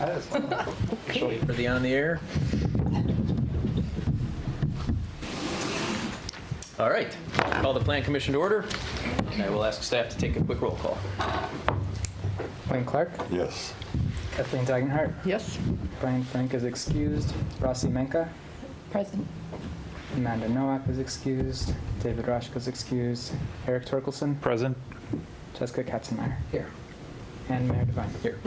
Wait for the on the air. All right, call the Plan Commission to order. And I will ask staff to take a quick roll call. Wayne Clark, Yes. Kathleen Dagenhart, Yes. Brian Frank is excused, Rossi Menka, Present. Amanda Nowak is excused, David Rashko is excused, Eric Torkelson, Present. Jessica Katzenmeyer, Here. and Mayor Devine. Here.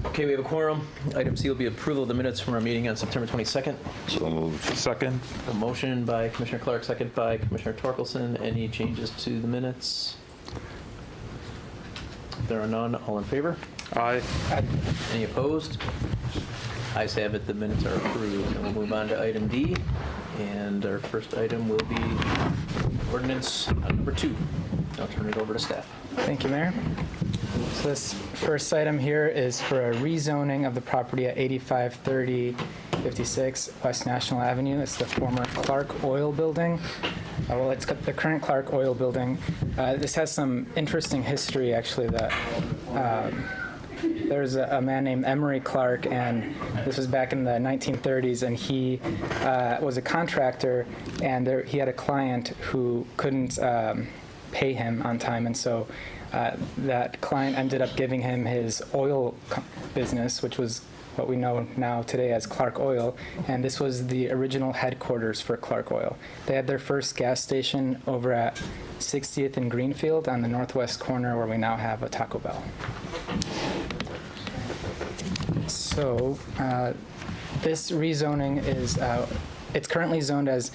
Okay, we have a quorum. Item C will be approval of the minutes from our meeting on September 22nd. So moved. Second. A motion by Commissioner Clark, second by Commissioner Torkelson. Any changes to the minutes? If there are none, all in favor? Aye. Any opposed? Ayes have it, the minutes are approved. And we'll move on to item D. And our first item will be ordinance number 2. I'll turn it over to staff. Thank you, Mayor. So this first item here is for a rezoning of the property at 853056 West National Avenue. It's the former Clark Oil Building. Well, it's got the current Clark Oil Building. This has some interesting history, actually, that there's a man named Emery Clark, and this was back in the 1930s, and he was a contractor, and he had a client who couldn't pay him on time, and so that client ended up giving him his oil business, which was what we know now today as Clark Oil, and this was the original headquarters for Clark Oil. They had their first gas station over at 60th and Greenfield on the northwest corner where we now have a Taco Bell. So this rezoning is, it's currently zoned as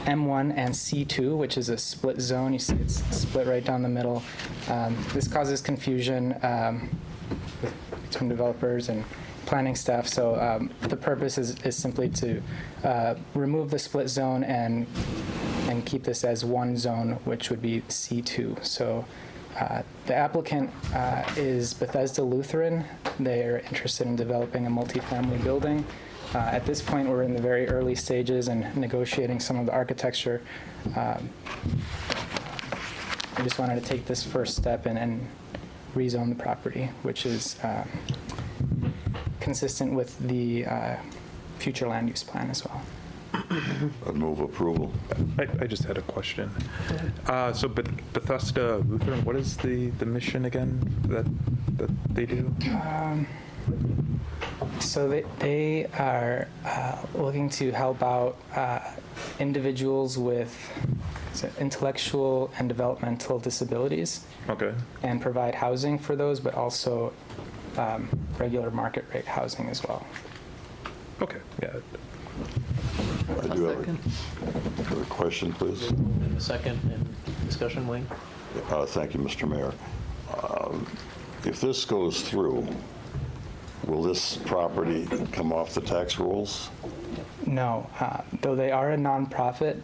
M1 and C2, which is a split zone. You see it's split right down the middle. This causes confusion between developers and planning staff. So the purpose is simply to remove the split zone and keep this as one zone, which would be C2. So the applicant is Bethesda Lutheran. They're interested in developing a multifamily building. At this point, we're in the very early stages and negotiating some of the architecture. I just wanted to take this first step and rezone the property, which is consistent with the future land use plan as well. I'd move approval. I just had a question. So Bethesda Lutheran, what is the mission again that they do? So they are looking to help out individuals with intellectual and developmental disabilities Okay. and provide housing for those, but also regular market rate housing as well. Okay. Yeah. I do have a question, please. And a second and discussion, Wayne? Thank you, Mr. Mayor. If this goes through, will this property come off the tax rolls? No, though they are a nonprofit,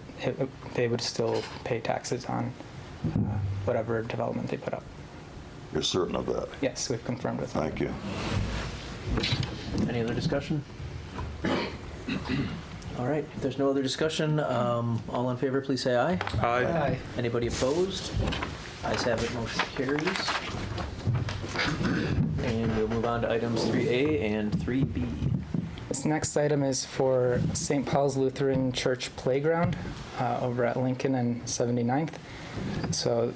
they would still pay taxes on whatever development they put up. You're certain of that? Yes, we've confirmed with them. Thank you. Any other discussion? All right, if there's no other discussion, all in favor, please say aye. Aye. Anybody opposed? Ayes have it, motion carries. And we'll move on to items 3A and 3B. This next item is for St. Paul's Lutheran Church Playground over at Lincoln and 79th. So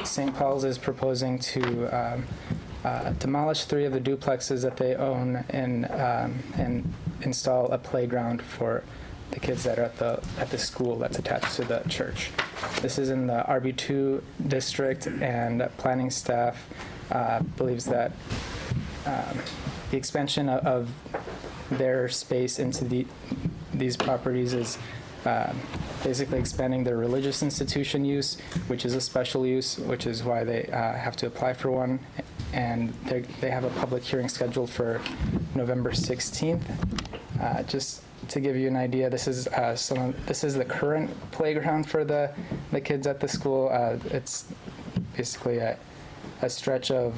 St. Paul's is proposing to demolish 3 of the duplexes that they own and install a playground for the kids that are at the school that's attached to the church. This is in the RB2 district, and planning staff believes that the expansion of their space into these properties is basically expanding their religious institution use, which is a special use, which is why they have to apply for one. And they have a public hearing scheduled for November 16th. Just to give you an idea, this is the current playground for the kids at the school. It's basically a stretch of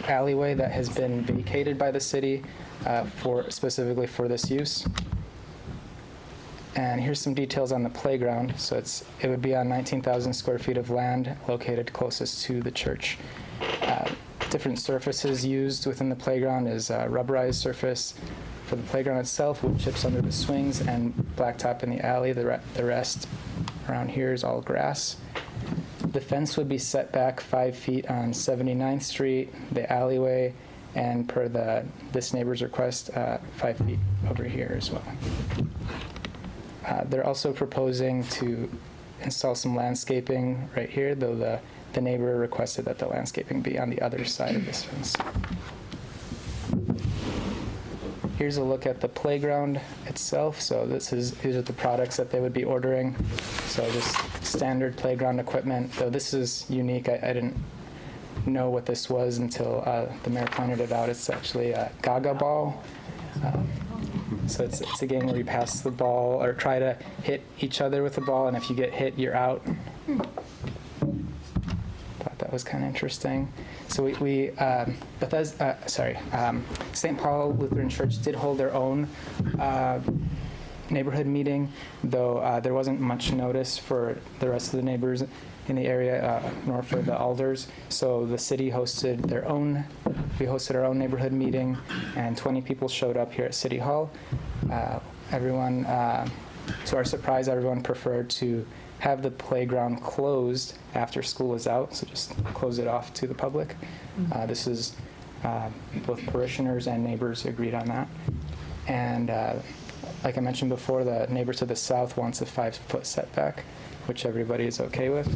alleyway that has been vacated by the city specifically for this use. And here's some details on the playground. So it would be on 19,000 square feet of land located closest to the church. different surfaces used within the playground is rubberized surface for the playground itself, wood chips under the swings, and blacktop in the alley. The rest around here is all grass. The fence would be set back 5 feet on 79th Street, the alleyway, and per this neighbor's request, 5 feet over here as well. They're also proposing to install some landscaping right here, though the neighbor requested that the landscaping be on the other side of this fence. Here's a look at the playground itself. So these are the products that they would be ordering. So just standard playground equipment, though this is unique. I didn't know what this was until the mayor pointed it out. It's actually a Gaga ball. So it's a game where you pass the ball or try to hit each other with the ball, and if you get hit, you're out. Thought that was kind of interesting. So St. Paul Lutheran Church did hold their own neighborhood meeting, though there wasn't much notice for the rest of the neighbors in the area, nor for the alders. So the city hosted we hosted our own neighborhood meeting, and 20 people showed up here at City Hall. Everyone, to our surprise, everyone preferred to have the playground closed after school was out, so just close it off to the public. This is both parishioners and neighbors agreed on that. And like I mentioned before, the neighbor to the south wants a 5-foot setback, which everybody is okay with.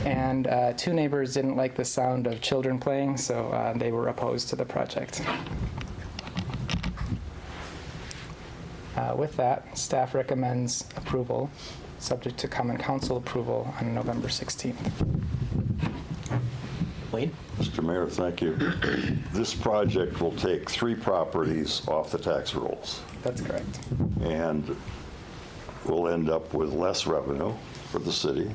And 2 neighbors didn't like the sound of children playing, so they were opposed to the project. With that, staff recommends approval, subject to Common Council approval on November 16th. Wayne? Mr. Mayor, thank you. This project will take 3 properties off the tax rolls, That's correct. and we'll end up with less revenue for the city.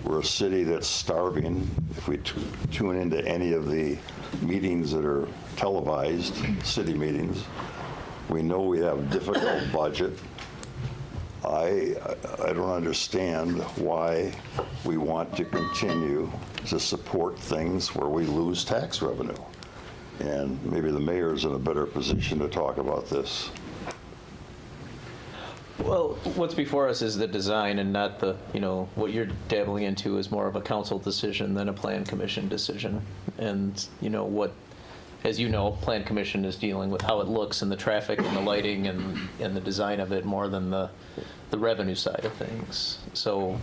We're a city that's starving. If we tune into any of the meetings that are televised, city meetings, we know we have a difficult budget. I don't understand why we want to continue to support things where we lose tax revenue. And maybe the mayor's in a better position to talk about this. Well, what's before us is the design and not what you're dabbling into is more of a council decision than a plan commission decision. And, as you know, plan commission is dealing with how it looks and the traffic and the lighting and the design of it more than the revenue side of things. So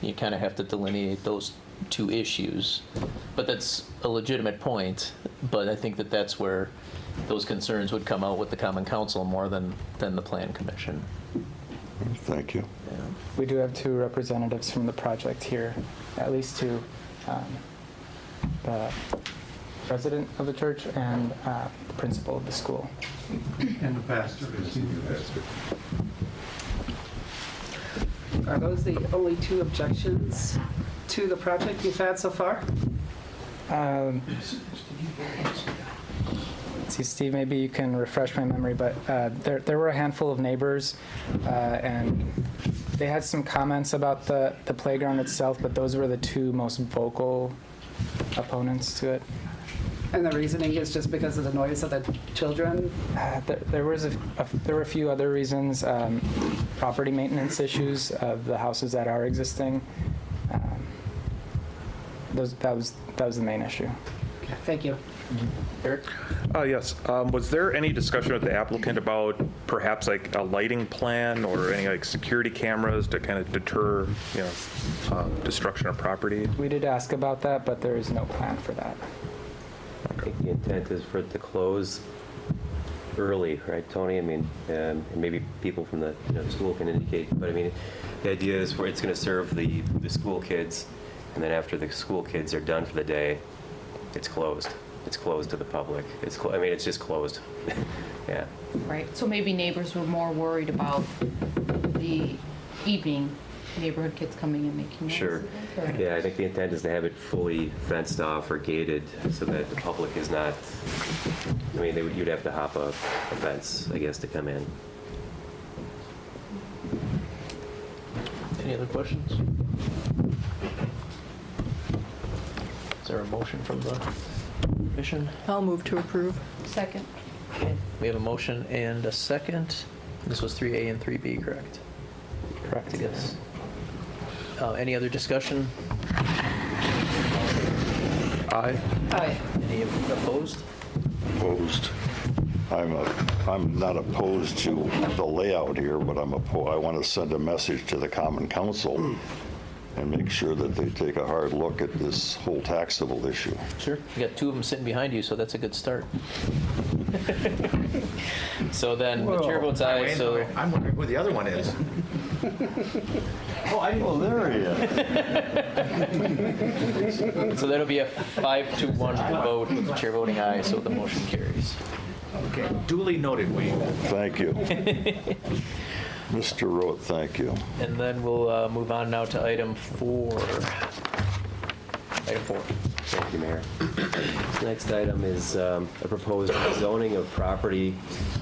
you kind of have to delineate those 2 issues. But that's a legitimate point. But I think that's where those concerns would come out with the Common Council more than the plan commission. Thank you. Yeah. We do have 2 representatives from the project here, at least 2, the president of the church and the principal of the school. And the pastor, the senior pastor. Are those the only 2 objections to the project you've had so far? See, Steve, maybe you can refresh my memory, but there were a handful of neighbors, and they had some comments about the playground itself, but those were the 2 most vocal opponents to it. And the reasoning is just because of the noise of the children? There were a few other reasons, property maintenance issues of the houses that are existing. That was the main issue. Okay, thank you. Eric? Yes. Was there any discussion with the applicant about perhaps like a lighting plan or any like security cameras to kind of deter, destruction of property? We did ask about that, but there is no plan for that. I think the intent is for it to close early, right, Tony? I mean, and maybe people from the school can indicate, but I mean, the idea is where it's going to serve the school kids, and then after the school kids are done for the day, it's closed. It's closed to the public. It's just closed. Yeah. Right, so maybe neighbors were more worried about the evening neighborhood kids coming and making noise. Sure. Yeah, I think the intent is to have it fully fenced off or gated so that the public is not, you'd have to hop a fence, I guess, to come in. Any other questions? Is there a motion from the commission? I'll move to approve. Second. Okay, we have a motion and a second. This was 3A and 3B, correct? Correct, yes. Any other discussion? Aye. Aye. Any opposed? Opposed. I'm not opposed to the layout here, but I want to send a message to the Common Council and make sure that they take a hard look at this whole taxable issue. Sure. You got two of them sitting behind you, so that's a good start. So then, the chair votes aye, so I'm wondering who the other one is. Oh, there he is. so that'll be a 5-1 vote, with the chair voting aye, so the motion carries. Okay, duly noted, Wayne. Thank you. Mr. Roth, thank you. And then we'll move on now to item 4. Item 4. Thank you, Mayor. Next item is a proposed zoning of property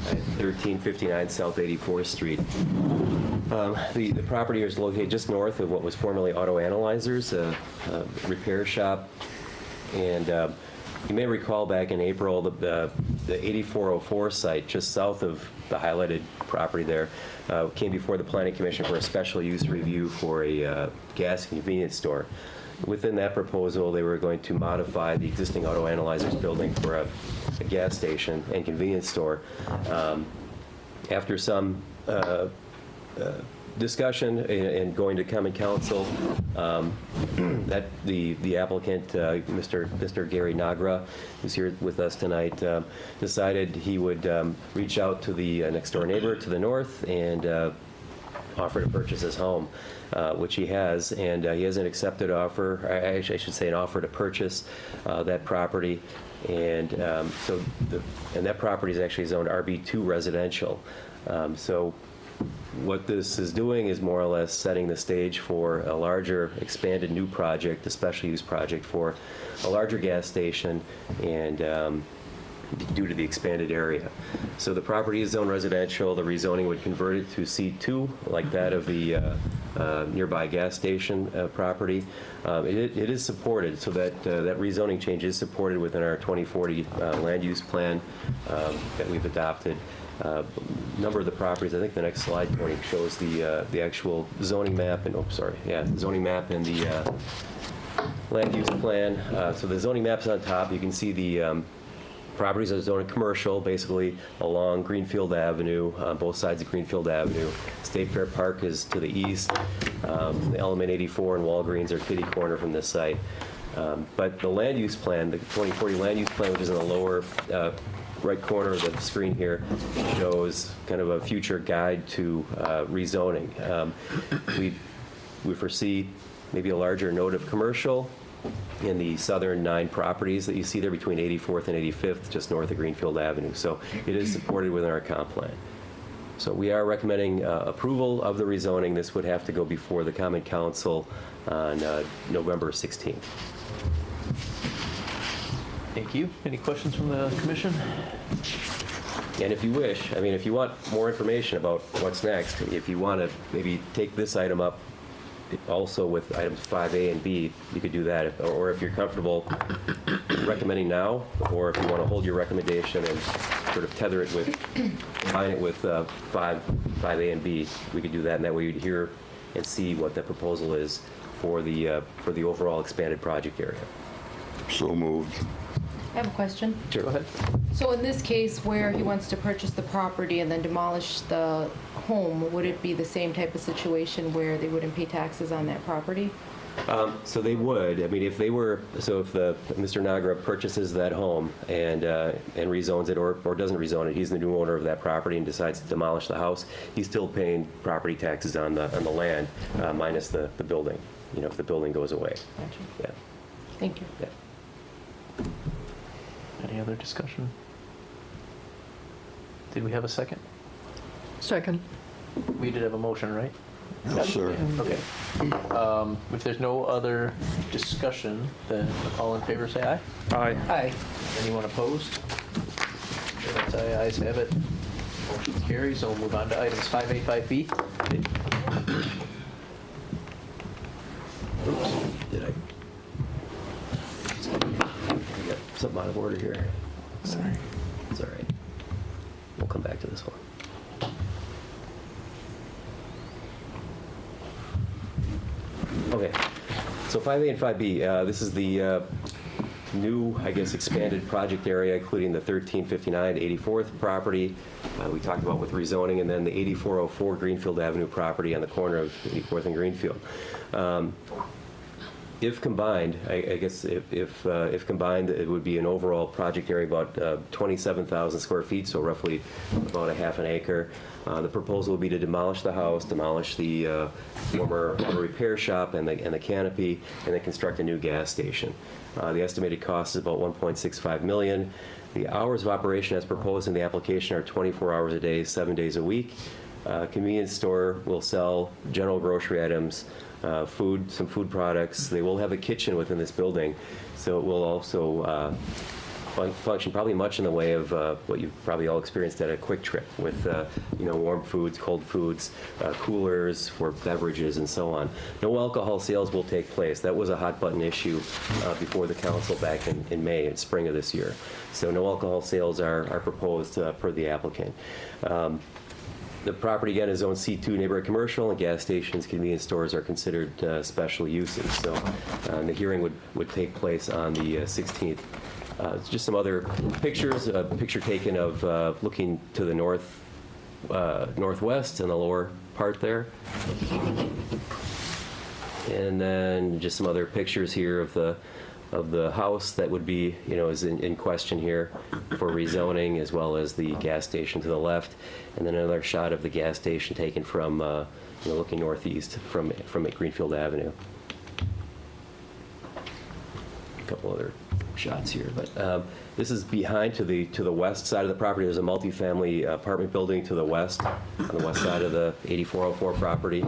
at 1359 South 84th Street. The property is located just north of what was formerly Auto Analyzers, a repair shop. And you may recall back in April, the 8404 site just south of the highlighted property there came before the Planning Commission for a special use review for a gas convenience store. Within that proposal, they were going to modify the existing Auto Analyzers building for a gas station and convenience store. After some discussion and going to common council, that the applicant, Mr. Gary Nagra, who's here with us tonight, decided he would reach out to the next door neighbor to the north and offer to purchase his home, which he has, and he has an accepted offer, I should say an offer to purchase that property, and that property is actually zoned RB2 residential. So what this is doing is more or less setting the stage for a larger expanded new project, a special use project for a larger gas station, and due to the expanded area. So the property is zoned residential. The rezoning would convert it to C2, like that of the nearby gas station property. It is supported, so that rezoning change is supported within our 2040 land use plan that we've adopted. Number of the properties, I think the next slide, Tony, shows the actual zoning map and, zoning map and the land use plan. So the zoning map's on top. You can see the properties are zoned commercial, basically along Greenfield Avenue, on both sides of Greenfield Avenue. State Fair Park is to the east. The Element 84 and Walgreens are kitty corner from this site. But the land use plan, the 2040 land use plan, which is in the lower right corner of the screen here, shows kind of a future guide to rezoning. We foresee maybe a larger node of commercial in the southern 9 properties that you see there between 84th and 85th, just north of Greenfield Avenue. So it is supported within our comp plan. So we are recommending approval of the rezoning. This would have to go before the Common Council on November 16th. Thank you. Any questions from the commission? And if you wish, I mean, if you want more information about what's next, if you want to maybe take this item up also with items 5A and B, you could do that. Or if you're comfortable recommending now, or if you want to hold your recommendation and sort of tether it with, combine it with 5A and B, we could do that, and that way you'd hear and see what the proposal is for the overall expanded project area. So moved. I have a question. Go ahead. So in this case where he wants to purchase the property and then demolish the home, would it be the same type of situation where they wouldn't pay taxes on that property? So they would. I mean, if Mr. Nagra purchases that home and rezones it, or doesn't rezone it, he's the new owner of that property and decides to demolish the house, he's still paying property taxes on the land, minus the building, if the building goes away. Gotcha. Yeah. Thank you. Yeah. Any other discussion? Did we have a second? Second. We did have a motion, right? Yes, sir. Okay. If there's no other discussion, then all in favor say aye. Aye. Aye. Anyone opposed? Okay, that's aye, ayes have it. Motion carries, so we'll move on to items 5A, 5B. Oops, did I? something out of order here. Sorry. It's all right. We'll come back to this one. Okay, so 5A and 5B, this is the new, I guess, expanded project area, including the 1359 84th property we talked about with rezoning, and then the 8404 Greenfield Avenue property on the corner of 84th and Greenfield. If combined, I guess if combined, it would be an overall project area about 27,000 square feet, so roughly about a half an acre. The proposal would be to demolish the house, demolish the former auto repair shop and the canopy, and then construct a new gas station. The estimated cost is about $1.65 million. The hours of operation as proposed in the application are 24 hours a day, 7 days a week. Convenience store will sell general grocery items, food, some food products. They will have a kitchen within this building, so it will also function probably much in the way of what you've probably all experienced at a Quick Trip with warm foods, cold foods, coolers for beverages, and so on. No alcohol sales will take place. That was a hot button issue before the council back in May and spring of this year. So no alcohol sales are proposed per the applicant. The property, again, is zoned C2 neighborhood commercial, and gas stations, convenience stores are considered special uses. So the hearing would take place on the 16th. Just some other pictures. A picture taken of looking to the northwest in the lower part there. And then just some other pictures here of the house that would be, is in question here for rezoning, as well as the gas station to the left. And then another shot of the gas station taken from, looking northeast from Greenfield Avenue. A couple other shots here, but this is behind to the west side of the property. There's a multifamily apartment building to the west, on the west side of the 8404 property.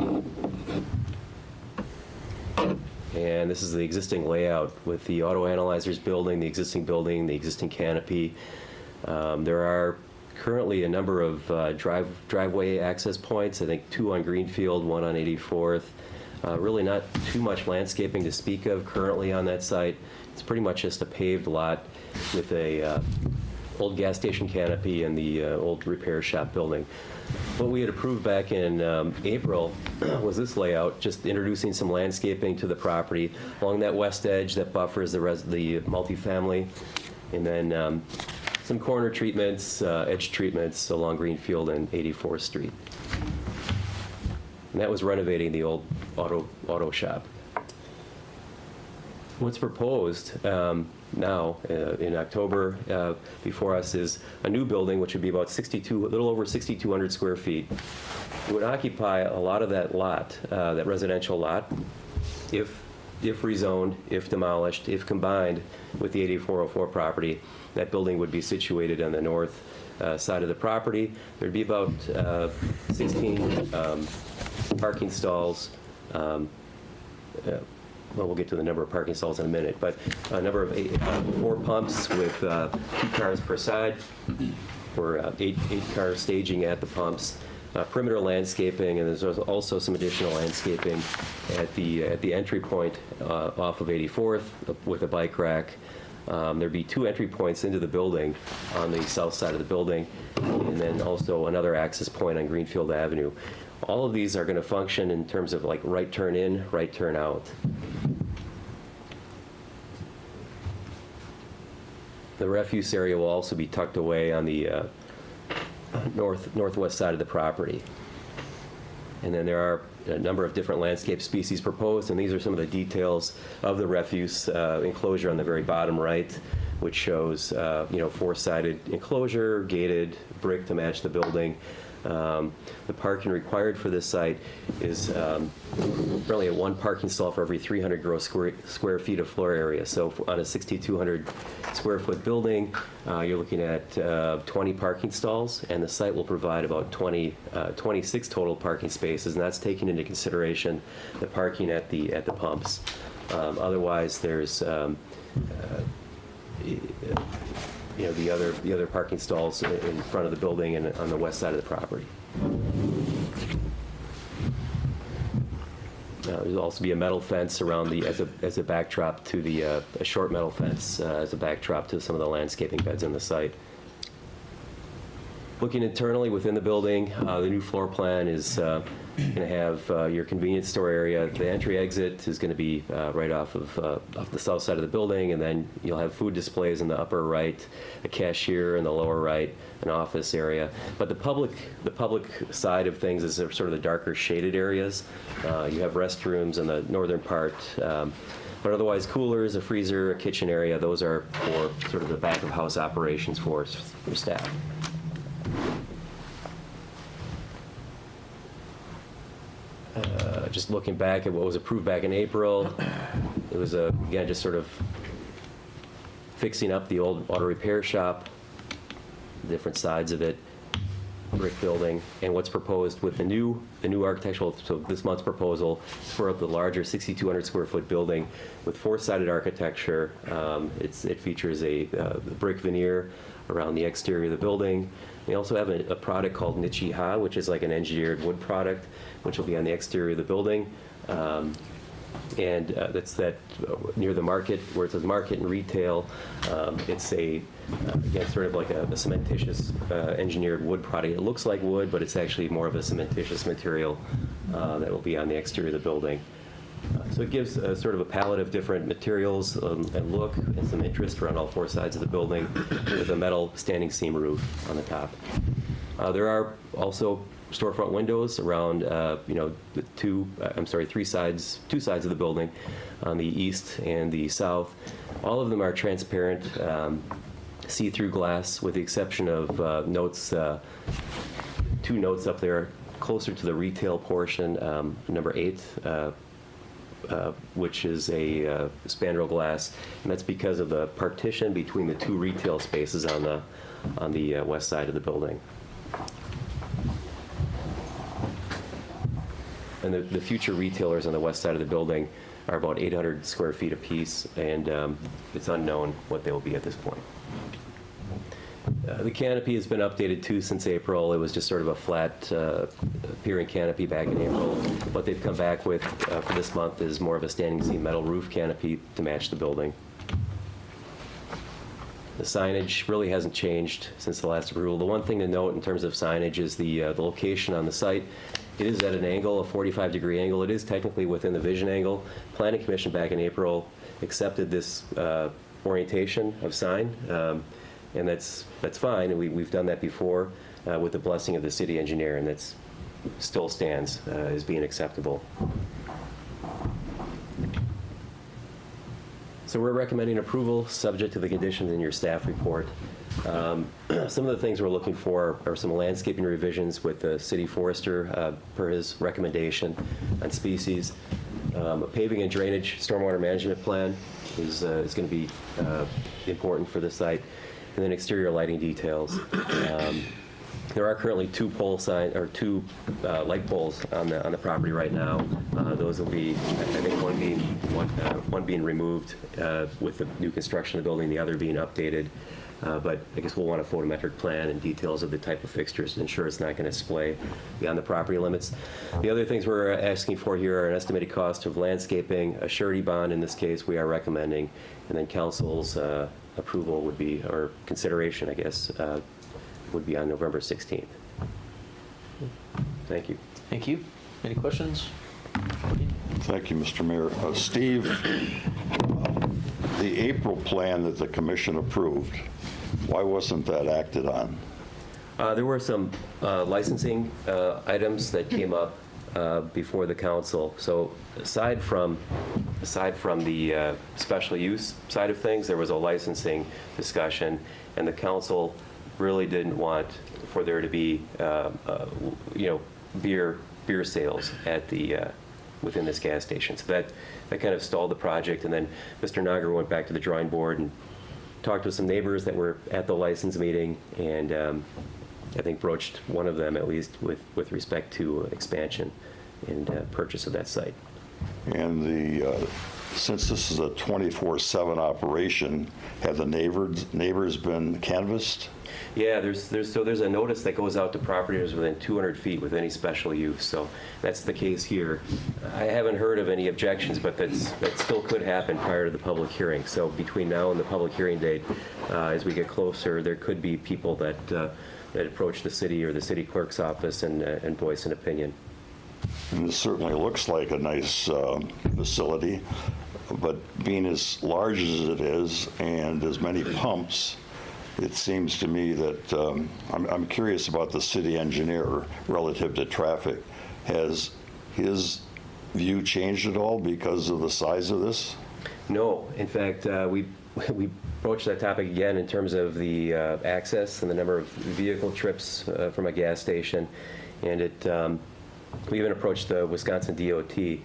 And this is the existing layout with the auto analyzers building, the existing canopy. There are currently a number of driveway access points, I think 2 on Greenfield, 1 on 84th. Really not too much landscaping to speak of currently on that site. It's pretty much just a paved lot with a old gas station canopy and the old repair shop building. What we had approved back in April was this layout, just introducing some landscaping to the property along that west edge that buffers the multifamily, and then some corner treatments, edge treatments along Greenfield and 84th Street. And that was renovating the old auto shop. What's proposed now in October before us is a new building, which would be about a little over 6,200 square feet. It would occupy a lot of that lot, that residential lot, if rezoned, if demolished, if combined with the 8404 property. That building would be situated on the north side of the property. There'd be about 16 parking stalls. Well, we'll get to the number of parking stalls in a minute, but a number of 4 pumps with 2 cars per side, or 8 car staging at the pumps. Perimeter landscaping, and there's also some additional landscaping at the entry point off of 84th with a bike rack. There'd be 2 entry points into the building on the south side of the building, and then also another access point on Greenfield Avenue. All of these are going to function in terms of like right turn in, right turn out. The refuse area will also be tucked away on the northwest side of the property. And then there are a number of different landscape species proposed, and these are some of the details of the refuse enclosure on the very bottom right, which shows 4-sided enclosure, gated, brick to match the building. The parking required for this site is really 1 parking stall for every 300 gross square feet of floor area. So on a 6,200 square foot building, you're looking at 20 parking stalls, and the site will provide about 26 total parking spaces, and that's taking into consideration the parking at the pumps. Otherwise, there's the other parking stalls in front of the building and on the west side of the property. There'll also be a metal fence around as a backdrop to a short metal fence as a backdrop to some of the landscaping beds in the site. Looking internally within the building, the new floor plan is going to have your convenience store area. The entry exit is going to be right off the south side of the building, and then you'll have food displays in the upper right, a cashier in the lower right, an office area. But the public side of things is sort of the darker shaded areas. You have restrooms in the northern part. But otherwise, coolers, a freezer, a kitchen area, those are for sort of the back of house operations for staff. Just looking back at what was approved back in April, it was, again, just sort of fixing up the old auto repair shop, different sides of it, brick building, and what's proposed with the new architectural, so this month's proposal for the larger 6,200 square foot building with four-sided architecture. It features a brick veneer around the exterior of the building. We also have a product called Nichiha, which is like an engineered wood product, which will be on the exterior of the building. And that's near the market, where it says market and retail. It's again, sort of like a cementitious engineered wood product. It looks like wood, but it's actually more of a cementitious material that will be on the exterior of the building. So it gives sort of a palette of different materials and look and some interest around all four sides of the building with a metal standing seam roof on the top. There are also storefront windows around, two sides of the building on the east and the south. All of them are transparent, see-through glass, with the exception of notes, two notes up there closer to the retail portion, number 8, which is a spandrel glass, and that's because of the partition between the two retail spaces on the west side of the building. And the future retailers on the west side of the building are about 800 square feet apiece, and it's unknown what they will be at this point. The canopy has been updated too since April. It was just sort of a flat appearing canopy back in April. What they've come back with for this month is more of a standing seam metal roof canopy to match the building. The signage really hasn't changed since the last approval. The one thing to note in terms of signage is the location on the site. It is at an angle, a 45-degree angle. It is technically within the vision angle. Planning Commission back in April accepted this orientation of sign, and that's fine. And we've done that before with the blessing of the city engineer, and that still stands as being acceptable. So we're recommending approval subject to the conditions in your staff report. Some of the things we're looking for are some landscaping revisions with the city forester per his recommendation on species. A paving and drainage stormwater management plan is going to be important for the site, and then exterior lighting details. There are currently two light poles on the property right now. Those will be, I think, one being removed with the new construction of the building, the other being updated. But I guess we'll want a photometric plan and details of the type of fixtures to ensure it's not going to display beyond the property limits. The other things we're asking for here are an estimated cost of landscaping, a surety bond in this case we are recommending, and then council's approval would be, or consideration, I guess, would be on November 16th. Thank you. Thank you. Any questions? Thank you, Mr. Mayor. Steve, the April plan that the commission approved, why wasn't that acted on? There were some licensing items that came up before the council. So aside from the special use side of things, there was a licensing discussion, and the council really didn't want for there to be beer sales at the within this gas station. So that kind of stalled the project, and then Mr. Nagar went back to the drawing board and talked with some neighbors that were at the license meeting, and I think broached one of them at least with respect to expansion and purchase of that site. And since this is a 24/7 operation, have the neighbors been canvassed? Yeah, there's a notice that goes out to property owners within 200 feet with any special use, so that's the case here. I haven't heard of any objections, but that still could happen prior to the public hearing. So between now and the public hearing date, as we get closer, there could be people that approach the city or the city clerk's office and voice an opinion. And this certainly looks like a nice facility, but being as large as it is and as many pumps, it seems to me that I'm curious about the city engineer relative to traffic. Has his view changed at all because of the size of this? No, in fact, we broached that topic again in terms of the access and the number of vehicle trips from a gas station, and we even approached the Wisconsin DOT,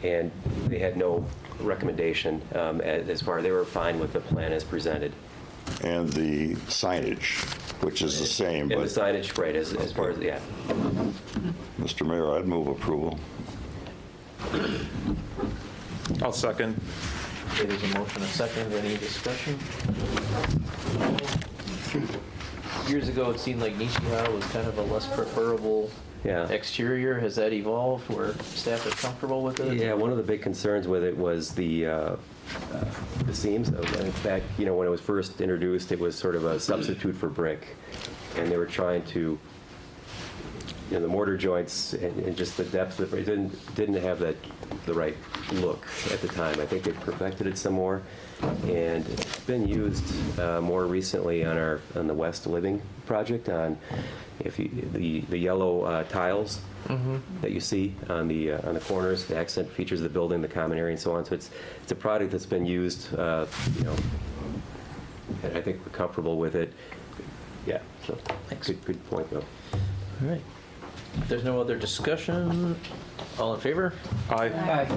and they had no recommendation as far. They were fine with the plan as presented. And the signage, which is the same. And but the signage, right, as far as, yeah. Mr. Mayor, I'd move approval. I'll second. Okay, there's a motion, a second. Any discussion? Years ago, it seemed like Nishiha was kind of a less preferable Yeah. exterior. Has that evolved where staff is comfortable with it? Yeah, one of the big concerns with it was the seams. In fact, when it was first introduced, it was sort of a substitute for brick, and they were trying to, the mortar joints and just the depth of it didn't have the right look at the time. I think they've perfected it some more, and it's been used more recently on the West Living project on the yellow tiles that you see on the corners, the accent features of the building, the common area, and so on. So it's a product that's been used. And I think we're comfortable with it. Yeah. So Thanks. Good point, though. All right. If there's no other discussion, all in favor? Aye. Aye.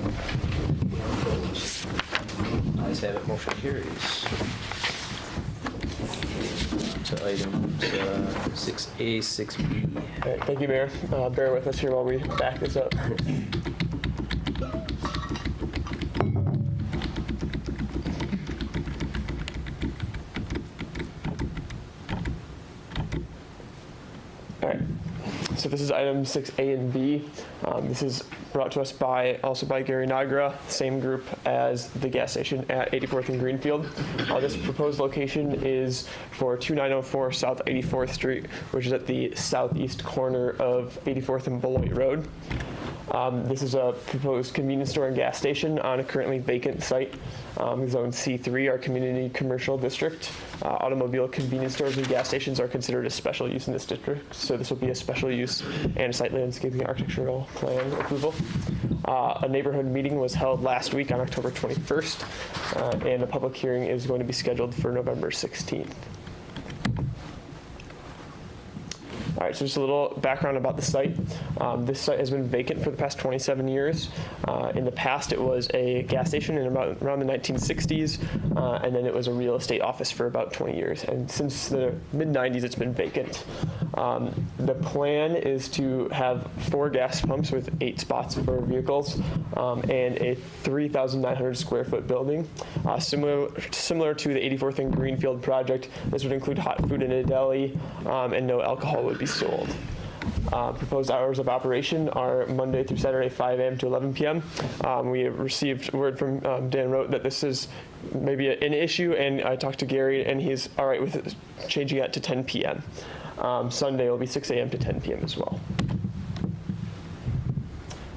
Ayes have it, motion carries. To items 6A, 6B. All right, thank you, Mayor. Bear with us here while we back this up. All right, so this is item 6A and B. This is brought to us also by Gary Nagra, same group as the gas station at 84th and Greenfield. This proposed location is for 2904 South 84th Street, which is at the southeast corner of 84th and Beloit Road. This is a proposed convenience store and gas station on a currently vacant site, Zone C3, our community commercial district. Automobile convenience stores and gas stations are considered a special use in this district, so this will be a special use and site landscaping architectural plan approval. A neighborhood meeting was held last week on October 21st, and a public hearing is going to be scheduled for November 16th. All right, so just a little background about the site. This site has been vacant for the past 27 years. In the past, it was a gas station around the 1960s, and then it was a real estate office for about 20 years. And since the mid-90s, it's been vacant. The plan is to have 4 gas pumps with 8 spots for vehicles and a 3,900 square foot building. Similar to the 84th and Greenfield project, this would include hot food in a deli, and no alcohol would be sold. Proposed hours of operation are Monday through Saturday, 5 a.m. to 11 p.m. We have received word from Dan Rote that this is maybe an issue, and I talked to Gary, and he's all right with changing it to 10 p.m. Sunday will be 6 a.m. to 10 p.m. as well.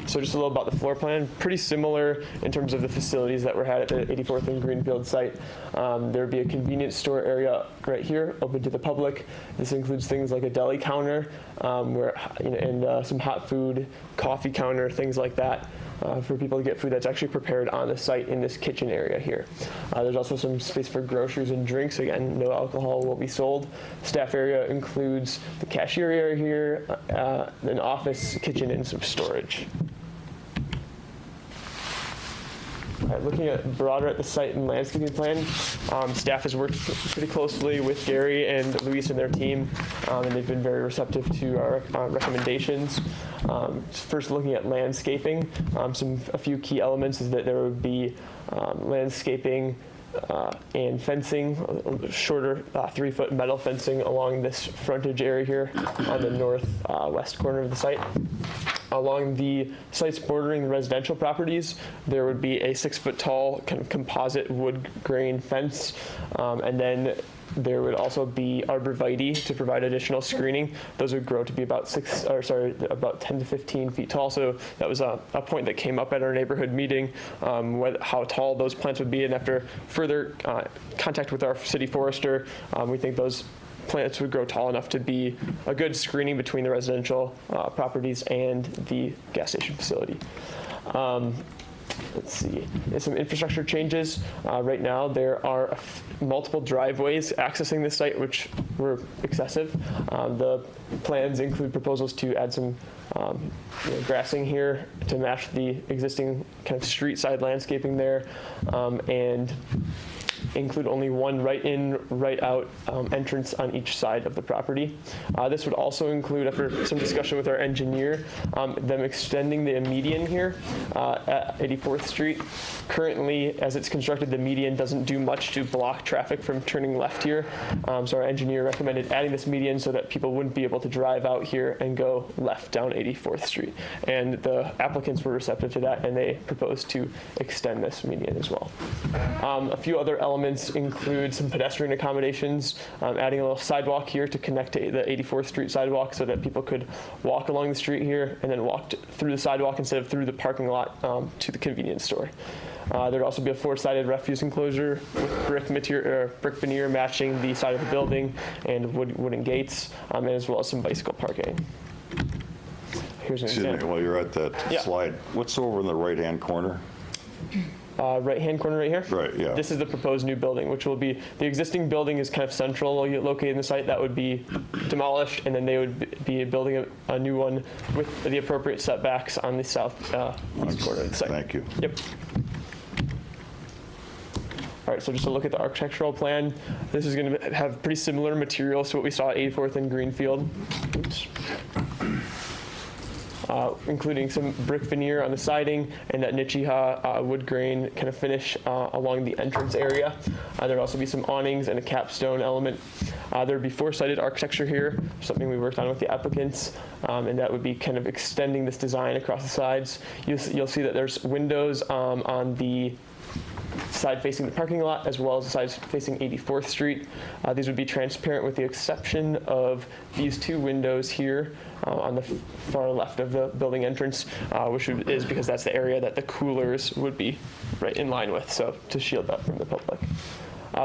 So just a little about the floor plan, pretty similar in terms of the facilities that were had at the 84th and Greenfield site. There would be a convenience store area right here, open to the public. This includes things like a deli counter, and some hot food, coffee counter, things like that. For people to get food that's actually prepared on the site in this kitchen area here. There's also some space for groceries and drinks. Again, no alcohol will be sold. Staff area includes the cashier area here, an office, kitchen, and some storage. right, looking at broader at the site and landscaping plan, staff has worked pretty closely with Gary and Luis and their team, and they've been very receptive to our recommendations. First, looking at landscaping, a few key elements is that there would be landscaping and fencing, shorter 3-foot metal fencing along this frontage area here on the northwest corner of the site. Along the sites bordering the residential properties, there would be a 6-foot tall kind of composite wood grain fence, and then there would also be arborvitae to provide additional screening. Those would grow to be about 10 to 15 feet tall. So that was a point that came up at our neighborhood meeting, how tall those plants would be. And after further contact with our city forester, we think those plants would grow tall enough to be a good screening between the residential properties and the gas station facility. Let's see, there's some infrastructure changes. Right now, there are multiple driveways accessing this site, which were excessive. The plans include proposals to add some grassing here to match the existing kind of street side landscaping there, and include only one right-in, right-out entrance on each side of the property. This would also include, after some discussion with our engineer, them extending the median here at 84th Street. Currently, as it's constructed, the median doesn't do much to block traffic from turning left here. So our engineer recommended adding this median so that people wouldn't be able to drive out here and go left down 84th Street. And the applicants were receptive to that, and they proposed to extend this median as well. A few other elements include some pedestrian accommodations, adding a little sidewalk here to connect to the 84th Street sidewalk so that people could walk along the street here and then walk through the sidewalk instead of through the parking lot to the convenience store. There'd also be a 4-sided refuse enclosure with brick veneer matching the side of the building and wooden gates, and as well as some bicycle parking. Here's an Excuse me, example. while you're at that Yeah. slide, what's over in the right-hand corner? Right-hand corner right here? Right, yeah. This is the proposed new building, which will be, the existing building is kind of central located in the site. That would be demolished, and then they would be building a new one with the appropriate setbacks on the south east corner of the site. Thank you. Yep. All right, so just to look at the architectural plan, this is going to have pretty similar materials to what we saw at 84th and Greenfield. Oops. Including some brick veneer on the siding and that Nichiha wood grain kind of finish along the entrance area. There'd also be some awnings and a capstone element. There'd be 4-sided architecture here, something we worked on with the applicants, and that would be kind of extending this design across the sides. You'll see that there's windows on the side facing the parking lot as well as the sides facing 84th Street. These would be transparent with the exception of these 2 windows here on the far left of the building entrance, which is because that's the area that the coolers would be right in line with, so to shield that from the public.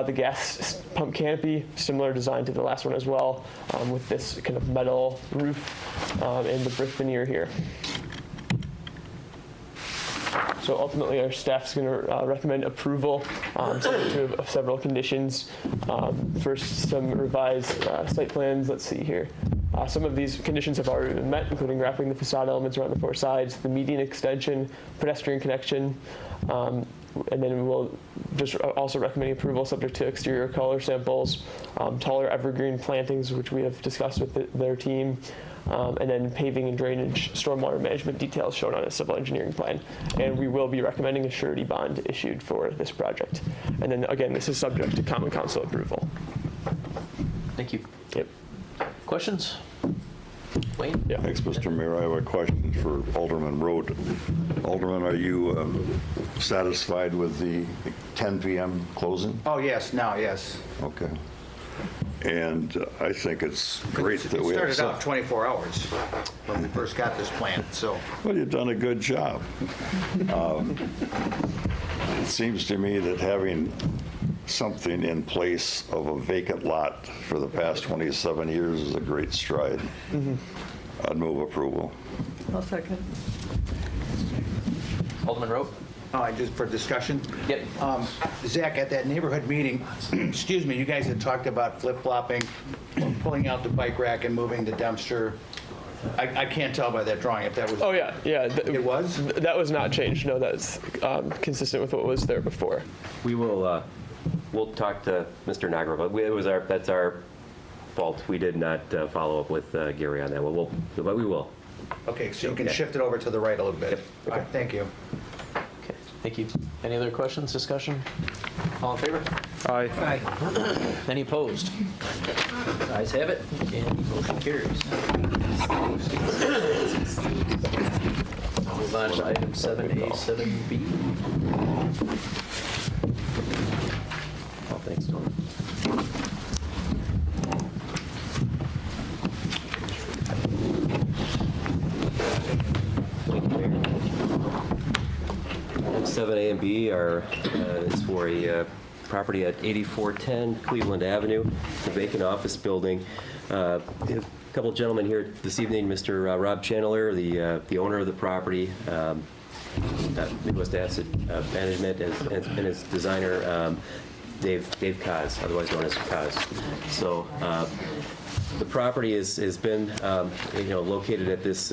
The gas pump canopy, similar design to the last one as well, with this kind of metal roof and the brick veneer here. So ultimately, our staff is going to recommend approval subject to several conditions. First, some revised site plans. Let's see here. Some of these conditions have already been met, including wrapping the facade elements around the 4 sides, the median extension, pedestrian connection, and then we'll just also recommend approval subject to exterior color samples, taller evergreen plantings, which we have discussed with their team, and then paving and drainage, stormwater management details shown on a civil engineering plan. And we will be recommending a surety bond issued for this project. And then again, this is subject to Common Council approval. Thank you. Yep. Questions? Wayne? Yeah. Thanks, Mr. Mayor. I have a question for Alderman Road. Alderman, are you satisfied with the 10 p.m. closing? Oh, yes, now, yes. Okay. And I think it's great that we have It started out 24 hours when we first got this plan, so. Well, you've done a good job. It seems to me that having something in place of a vacant lot for the past 27 years is a great stride. I'd move approval. I'll second. Alderman Rope? Just for discussion. Yep. Zach, at that neighborhood meeting, excuse me, you guys had talked about flip-flopping, pulling out the bike rack and moving the dumpster I can't tell by that drawing if that was. Oh, yeah, yeah. It was? That was not changed. No, that's consistent with what was there before. We will, we'll talk to Mr. Nagra, but that's our fault. We did not follow up with Gary on that one. But we will. Okay, so you can Okay. shift it over to the right a little bit. Yep. All right, thank you. Okay, thank you. Any other questions, discussion? All in favor? Aye. Aye. Any opposed? Ayes have it, and motion carries. Move on to item 7A, 7B. Oh, thanks, Tony. Thank you, Mayor. 7A and B is for a property at 8410 Cleveland Avenue, a vacant office building. A couple gentlemen here this evening, Mr. Rob Chandler, the owner of the property, Midwest Asset Management, and his designer, Dave Kaz, otherwise known as Kaz. So the property has been located at this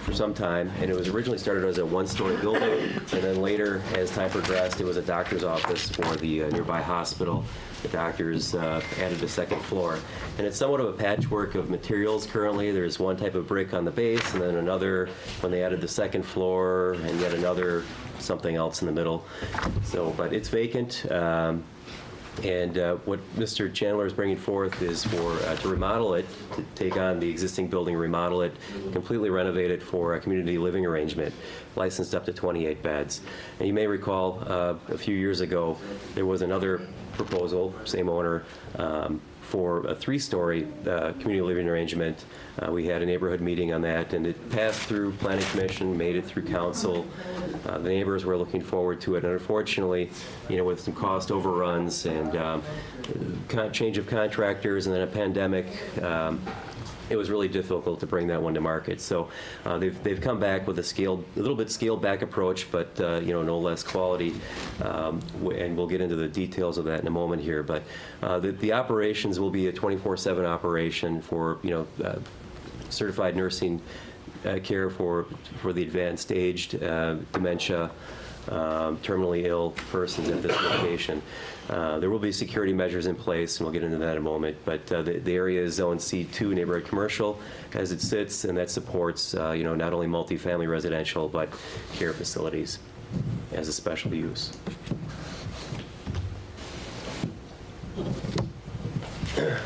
for some time, and it was originally started as a one-story building, and then later, as time progressed, it was a doctor's office for the nearby hospital. The doctors added a second floor, and it's somewhat of a patchwork of materials currently. There's one type of brick on the base, and then another when they added the second floor, and yet another something else in the middle. So, but it's vacant. And what Mr. Chandler is bringing forth is to remodel it, to take on the existing building, remodel it, completely renovate it for a community living arrangement, licensed up to 28 beds. And you may recall a few years ago, there was another proposal, same owner, for a 3-story community living arrangement. We had a neighborhood meeting on that, and it passed through Planning Commission, made it through Council. The neighbors were looking forward to it, and unfortunately, with some cost overruns and change of contractors and then a pandemic, it was really difficult to bring that one to market. So they've come back with a little bit scaled back approach, but no less quality. And we'll get into the details of that in a moment here. But the operations will be a 24/7 operation for certified nursing care for the advanced aged, dementia, terminally ill persons at this location. There will be security measures in place, and we'll get into that in a moment, but the area is Zone C2 neighborhood commercial as it sits, and that supports not only multifamily residential, but care facilities as a special use.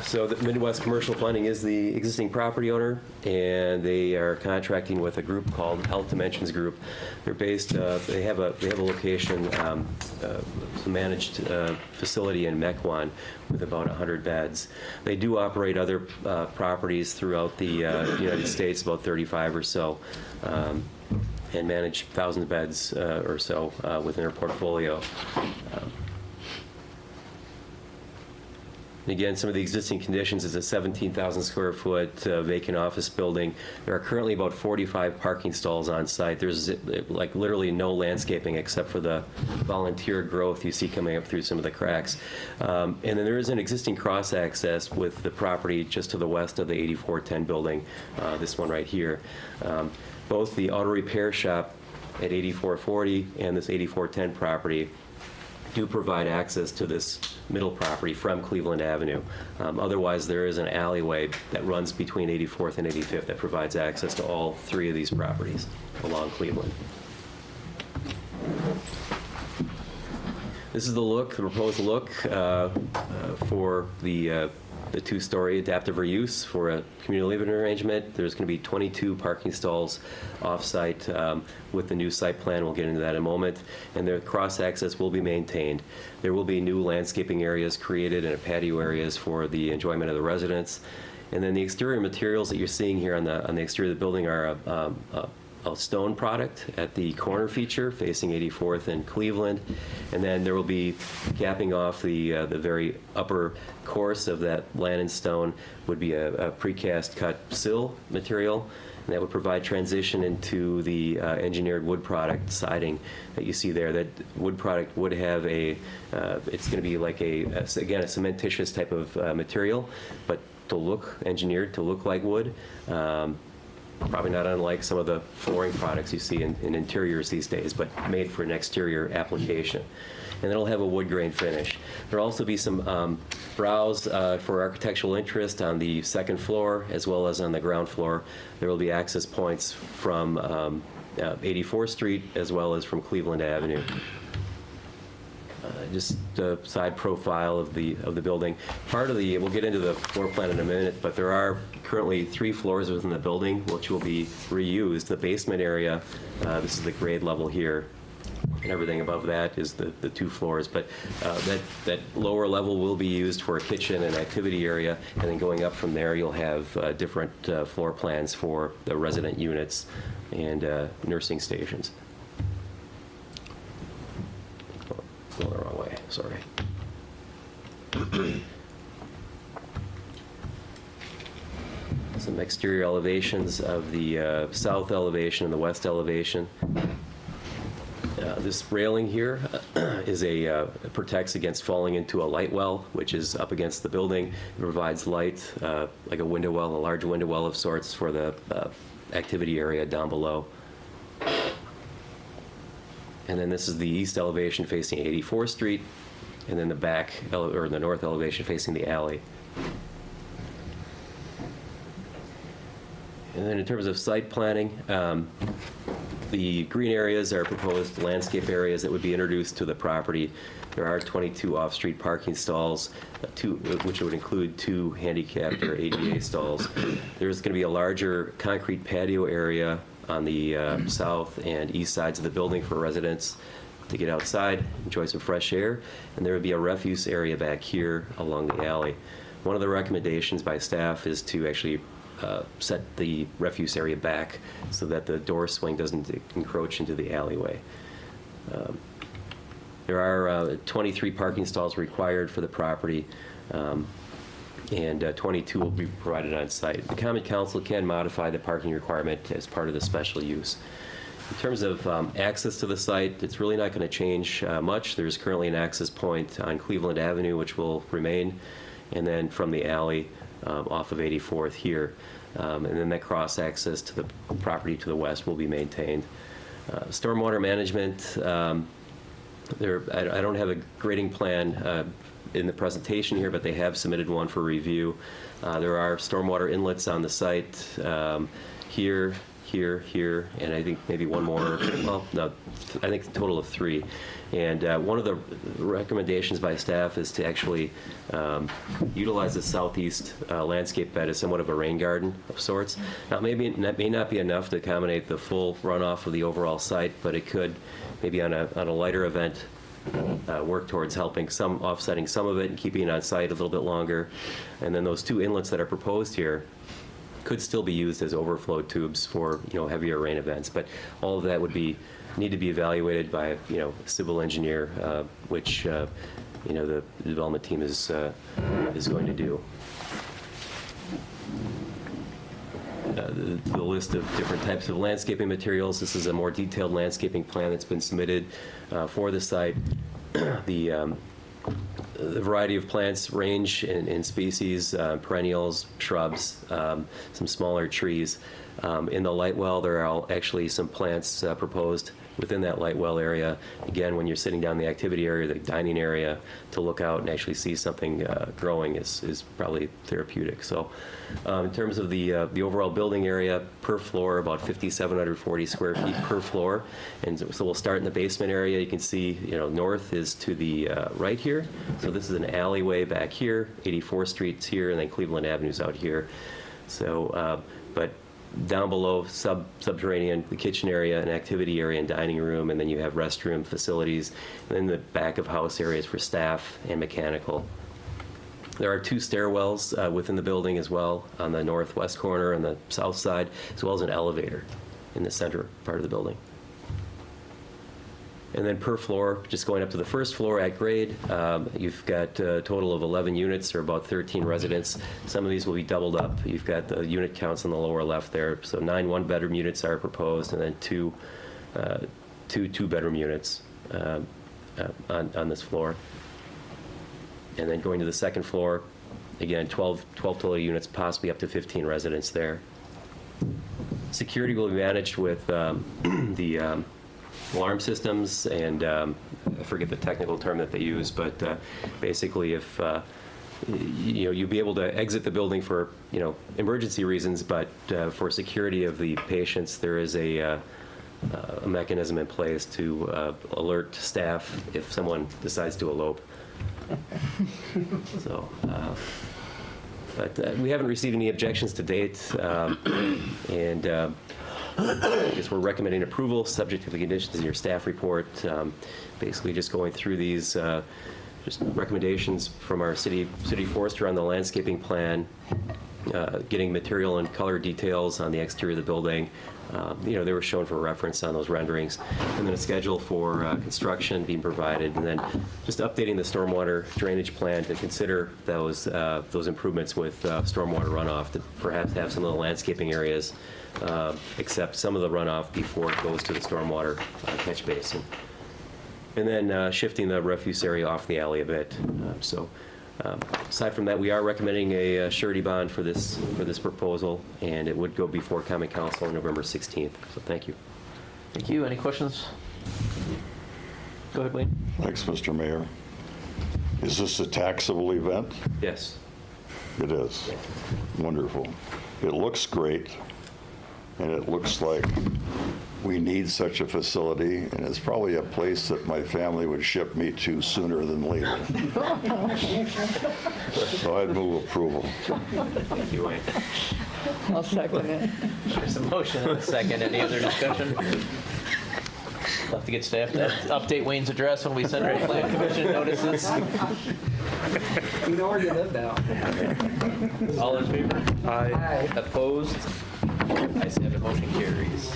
So the Midwest Commercial Funding is the existing property owner, and they are contracting with a group called Health Dimensions Group. They're based. They have a location, a managed facility in Mequon with about 100 beds. They do operate other properties throughout the United States, about 35 or so, and manage 1,000 beds or so within their portfolio. And again, some of the existing conditions is a 17,000 square foot vacant office building. There are currently about 45 parking stalls on site. There's like literally no landscaping except for the volunteer growth you see coming up through some of the cracks. And then there is an existing cross access with the property just to the west of the 8410 building, this one right here. Both the auto repair shop at 8440 and this 8410 property do provide access to this middle property from Cleveland Avenue. Otherwise, there is an alleyway that runs between 84th and 85th that provides access to all 3 of these properties along Cleveland. This is the proposed look for the 2-story adaptive reuse for a community living arrangement. There's going to be 22 parking stalls off-site with the new site plan. We'll get into that in a moment. And the cross-access will be maintained. There will be new landscaping areas created and patio areas for the enjoyment of the residents. And then the exterior materials that you're seeing here on the exterior of the building are a stone product at the corner feature facing 84th and Cleveland, and then there will be capping off the very upper course of that Lannon stone would be a precast cut sill material, and that would provide transition into the engineered wood product siding that you see there. That wood product would have it's going to be like again, a cementitious type of material, but look, engineered to look like wood. Probably not unlike some of the flooring products you see in interiors these days, but made for an exterior application. And it'll have a wood grain finish. There'll also be some browse for architectural interest on the second floor as well as on the ground floor. There will be access points from 84th Street as well as from Cleveland Avenue. Just the side profile of the building. Part of the, we'll get into the floor plan in a minute, but there are currently 3 floors within the building which will be reused. The basement area, this is the grade level here, and everything above that is the 2 floors. But that lower level will be used for a kitchen and activity area, and then going up from there, you'll have different floor plans for the resident units and nursing stations. Going the wrong way, sorry. Some exterior elevations of the south elevation and the west elevation. This railing here is protects against falling into a light well, which is up against the building. It provides light, like a window well, a large window well of sorts for the activity area down below. And then this is the east elevation facing 84th Street, and then the the north elevation facing the alley. And then in terms of site planning, the green areas are proposed landscape areas that would be introduced to the property. There are 22 off-street parking stalls, which would include 2 handicapped or ADA stalls. There's going to be a larger concrete patio area on the south and east sides of the building for residents to get outside, enjoy some fresh air, and there would be a refuse area back here along the alley. One of the recommendations by staff is to actually set the refuse area back so that the door swing doesn't encroach into the alleyway. There are 23 parking stalls required for the property, and 22 will be provided on site. The Common Council can modify the parking requirement as part of the special use. In terms of access to the site, it's really not going to change much. There's currently an access point on Cleveland Avenue, which will remain, and then from the alley off of 84th here. And then that cross access to the property to the west will be maintained. Stormwater management, I don't have a grading plan in the presentation here, but they have submitted one for review. There are stormwater inlets on the site here, here, and I think maybe one more. Well, no, I think a total of 3. And one of the recommendations by staff is to actually utilize the southeast landscape bed as somewhat of a rain garden of sorts. Now, maybe that may not be enough to accommodate the full runoff of the overall site, but it could, maybe on a lighter event, work towards helping offsetting some of it and keeping it on site a little bit longer. And then those 2 inlets that are proposed here could still be used as overflow tubes for heavier rain events. But all of that would need to be evaluated by a civil engineer, which the development team is going to do. The list of different types of landscaping materials. This is a more detailed landscaping plan that's been submitted for the site. The variety of plants range in species, perennials, shrubs, some smaller trees. In the light well, there are actually some plants proposed within that light well area. Again, when you're sitting down in the activity area, the dining area, to look out and actually see something growing is probably therapeutic. So in terms of the overall building area per floor, about 5,740 square feet per floor. And so we'll start in the basement area. You can see, north is to the right here. So this is an alleyway back here, 84th Street's here, and then Cleveland Avenue's out here. So, but down below, subterranean, the kitchen area, an activity area and dining room, and then you have restroom facilities, and then the back of house areas for staff and mechanical. There are 2 stairwells within the building as well, on the northwest corner and the south side, as well as an elevator in the center part of the building. And then per floor, just going up to the first floor at grade, you've got a total of 11 units, or about 13 residents. Some of these will be doubled up. You've got the unit counts on the lower left there. So 9 one-bedroom units are proposed, and then 2 two-bedroom units on this floor. And then going to the second floor, Again, 12 total units, possibly up to 15 residents there. Security will be managed with the alarm systems, and I forget the technical term that they use, but basically if you'll be able to exit the building for emergency reasons, but for security of the patients, there is a mechanism in place to alert staff if someone decides to elope. So, but we haven't received any objections to date, and I guess we're recommending approval subject to the conditions in your staff report. Basically, just going through these just recommendations from our city forester on the landscaping plan, getting material and color details on the exterior of the building. They were shown for reference on those renderings, and then a schedule for construction being provided, and then just updating the stormwater drainage plan to consider those improvements with stormwater runoff, to perhaps have some of the landscaping areas accept some of the runoff before it goes to the stormwater catch basin. And then shifting the refuse area off the alley a bit. Aside from that, we are recommending a surety bond for this proposal, and it would go before Common Council on November 16th. So thank you. Thank you. Any questions? Go ahead, Wayne. Thanks, Mr. Mayor. Is this a taxable event? Yes. It is. Wonderful. It looks great, and it looks like we need such a facility, and it's probably a place that my family would ship me to sooner than later. So I'd move approval. Thank you, Wayne. I'll second it. There's a motion and a second. Any other discussion? We'll have to get staff to update Wayne's address when we send our plan commission notices. You know where you live now. All in favor? Aye. Opposed? Ayes have it, motion carries.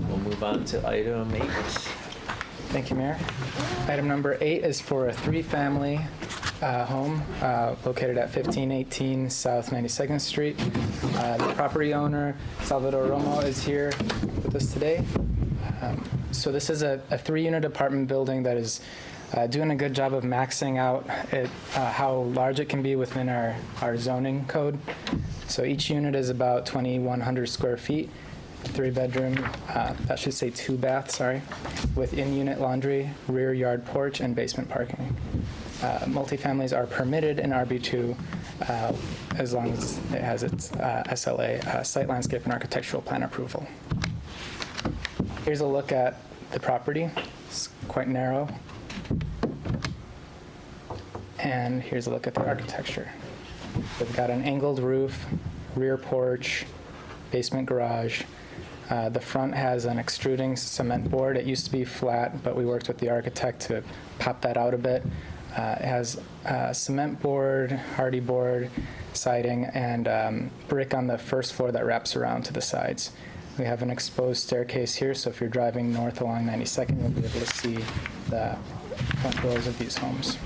We'll move on to item 8. Thank you, Mayor. Item number 8 is for a 3-family home located at 1518 South 92nd Street. The property owner, Salvador Romo, is here with us today. So this is a 3-unit apartment building that is doing a good job of maxing out how large it can be within our zoning code. So each unit is about 2,100 square feet, 3-bedroom, that should say 2-bath, sorry, with in-unit laundry, rear yard porch, and basement parking. Multifamilies are permitted in RB2 as long as it has its SLA, site landscape and architectural plan approval. Here's a look at the property. It's quite narrow. And here's a look at the architecture. We've got an angled roof, rear porch, basement garage. The front has an extruding cement board. It used to be flat, but we worked with the architect to pop that out a bit. It has cement board, hardy board, siding, and brick on the first floor that wraps around to the sides. We have an exposed staircase here, so if you're driving north along 92nd, you'll be able to see the front doors of these homes.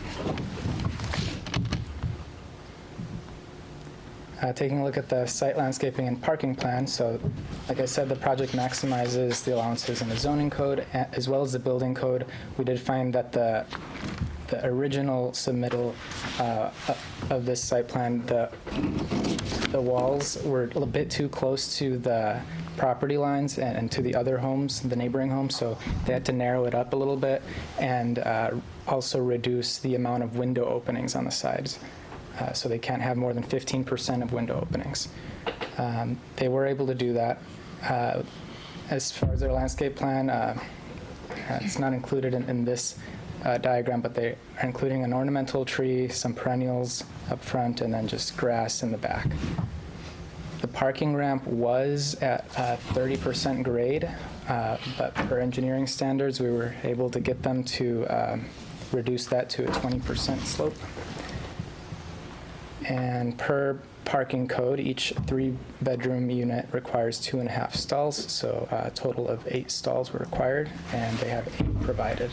Taking a look at the site landscaping and parking plan. So, like I said, the project maximizes the allowances in the zoning code as well as the building code. We did find that the original submittal of this site plan, the walls were a little bit too close to the property lines and to the other homes, the neighboring homes, so they had to narrow it up a little bit and also reduce the amount of window openings on the sides. So they can't have more than 15% of window openings. They were able to do that. As far as their landscape plan, it's not included in this diagram, but they are including an ornamental tree, some perennials up front, and then just grass in the back. The parking ramp was at 30% grade, but per engineering standards, we were able to get them to reduce that to a 20% slope. And per parking code, each 3-bedroom unit requires 2.5 stalls, so a total of 8 stalls were required, and they have 8 provided.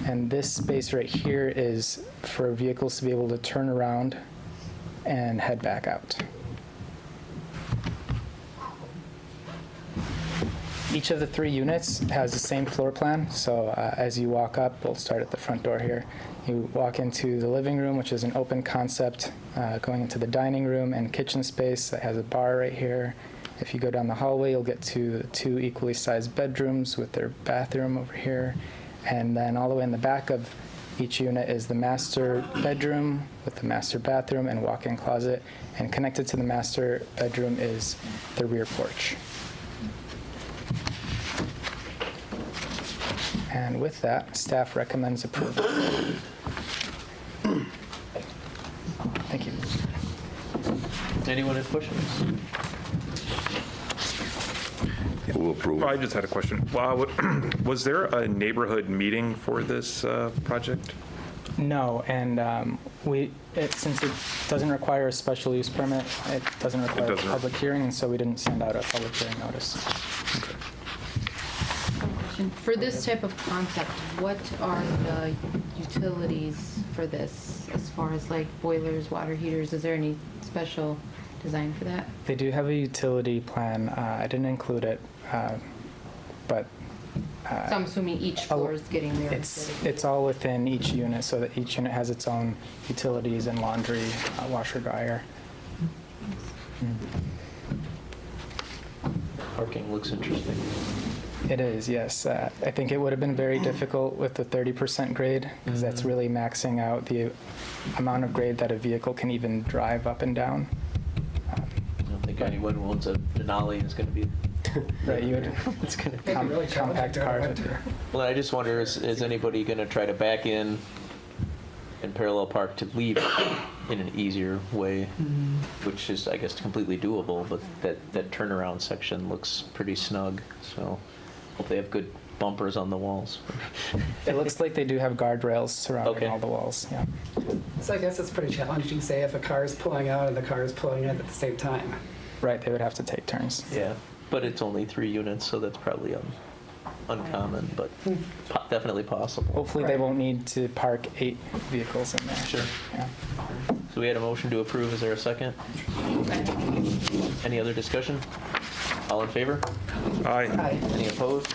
And this space right here is for vehicles to be able to turn around and head back out. Each of the 3 units has the same floor plan. So as you walk up, we'll start at the front door here. You walk into the living room, which is an open concept, going into the dining room and kitchen space that has a bar right here. If you go down the hallway, you'll get to the 2 equally sized bedrooms with their bathroom over here. And then all the way in the back of each unit is the master bedroom with the master bathroom and walk-in closet. And connected to the master bedroom is the rear porch. And with that, staff recommends approval. Thank you. Anyone have questions? We'll approve. I just had a question. Was there a neighborhood meeting for this project? No, and since it doesn't require a special use permit, it doesn't require a doesn't. public hearing, and so we didn't send out a public hearing notice. For this type of concept, what are the utilities for this, as far as like boilers, water heaters? Is there any special design for that? They do have a utility plan. I didn't include it, but So I'm assuming each floor is getting their. it's all within each unit, so that each unit has its own utilities and laundry, washer, dryer. Parking looks interesting. It is, yes. I think it would have been very difficult with the 30% grade, because that's really maxing out the amount of grade that a vehicle can even drive up and down. I don't think anyone who owns a Denali is going to be. Right, you would, it's going to compact cars with your. Well, I just wonder, is anybody going to try to back in and parallel park to leave in an easier way, which is, I guess, completely doable, but that turnaround section looks pretty snug, so hope they have good bumpers on the walls. It looks like they do have guardrails surrounding Okay. all the walls, yeah. So I guess it's pretty challenging, say, if a car is pulling out and the car is pulling in at the same time. Right, they would have to take turns. Yeah, but it's only 3 units, so that's probably uncommon, but definitely possible. Hopefully they won't need to park 8 vehicles in there. Sure. Yeah. So we had a motion to approve. Is there a second? Any other discussion? All in favor? Aye. Aye. Any opposed?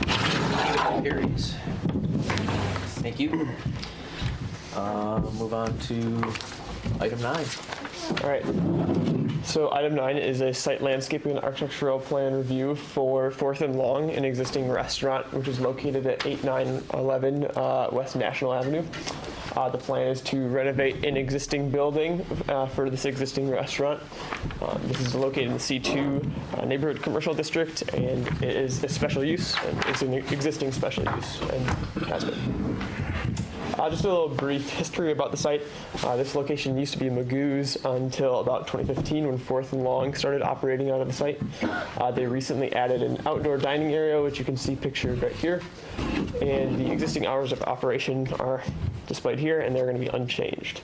Motion carries. Thank you. Move on to item 9. All right. So item 9 is a site landscaping and architectural plan review for 4th and Long, an existing restaurant which is located at 8911 West National Avenue. The plan is to renovate an existing building for this existing restaurant. This is located in the C2 neighborhood commercial district, and it is a special use, and it's an existing special use, and has been. Just a little brief history about the site. This location used to be Magoo's until about 2015 when 4th and Long started operating out of the site. They recently added an outdoor dining area, which you can see pictured right here. And the existing hours of operation are displayed here, and they're going to be unchanged.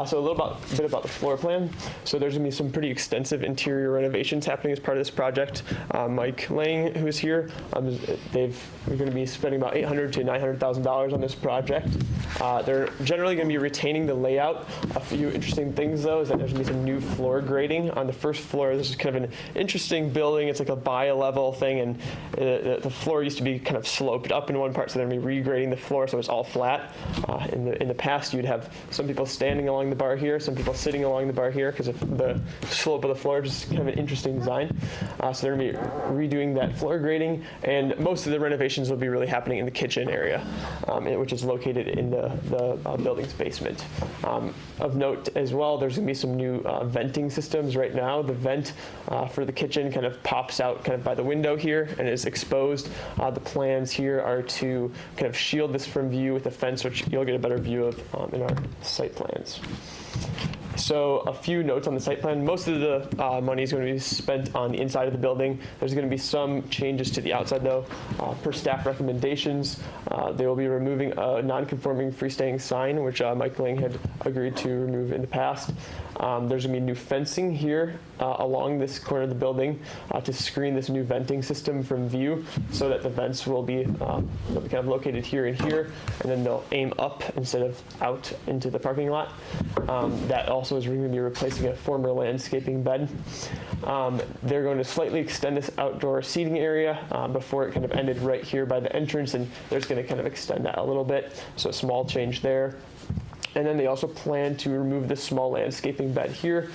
So a bit about the floor plan. So there's going to be some pretty extensive interior renovations happening as part of this project. Mike Lang, who is here, we're going to be spending about $800,000 to $900,000 on this project. They're generally going to be retaining the layout. A few interesting things, though, is that there's going to be some new floor grading on the first floor. This is kind of an interesting building. It's like a bi-level thing, and the floor used to be kind of sloped up in one part, so they're going to be regrading the floor so it's all flat. In the past, you'd have some people standing along the bar here, some people sitting along the bar here because of the slope of the floor, just kind of an interesting design. So they're going to be redoing that floor grading, and most of the renovations will be really happening in the kitchen area, which is located in the building's basement. Of note as well, there's going to be some new venting systems. Right now, the vent for the kitchen kind of pops out kind of by the window here and is exposed. The plans here are to kind of shield this from view with a fence, which you'll get a better view of in our site plans. So a few notes on the site plan. Most of the money is going to be spent on the inside of the building. There's going to be some changes to the outside, though. Per staff recommendations, they will be removing a non-conforming freestanding sign, which Mike Lang had agreed to remove in the past. There's going to be new fencing here along this corner of the building to screen this new venting system from view, so that the vents will be kind of located here and here, and then they'll aim up instead of out into the parking lot. That all also is going to be replacing a former landscaping bed. They're going to slightly extend this outdoor seating area. Before it kind of ended right here by the entrance, and they're just going to kind of extend that a little bit. So a small change there. And then they also plan to remove this small landscaping bed here,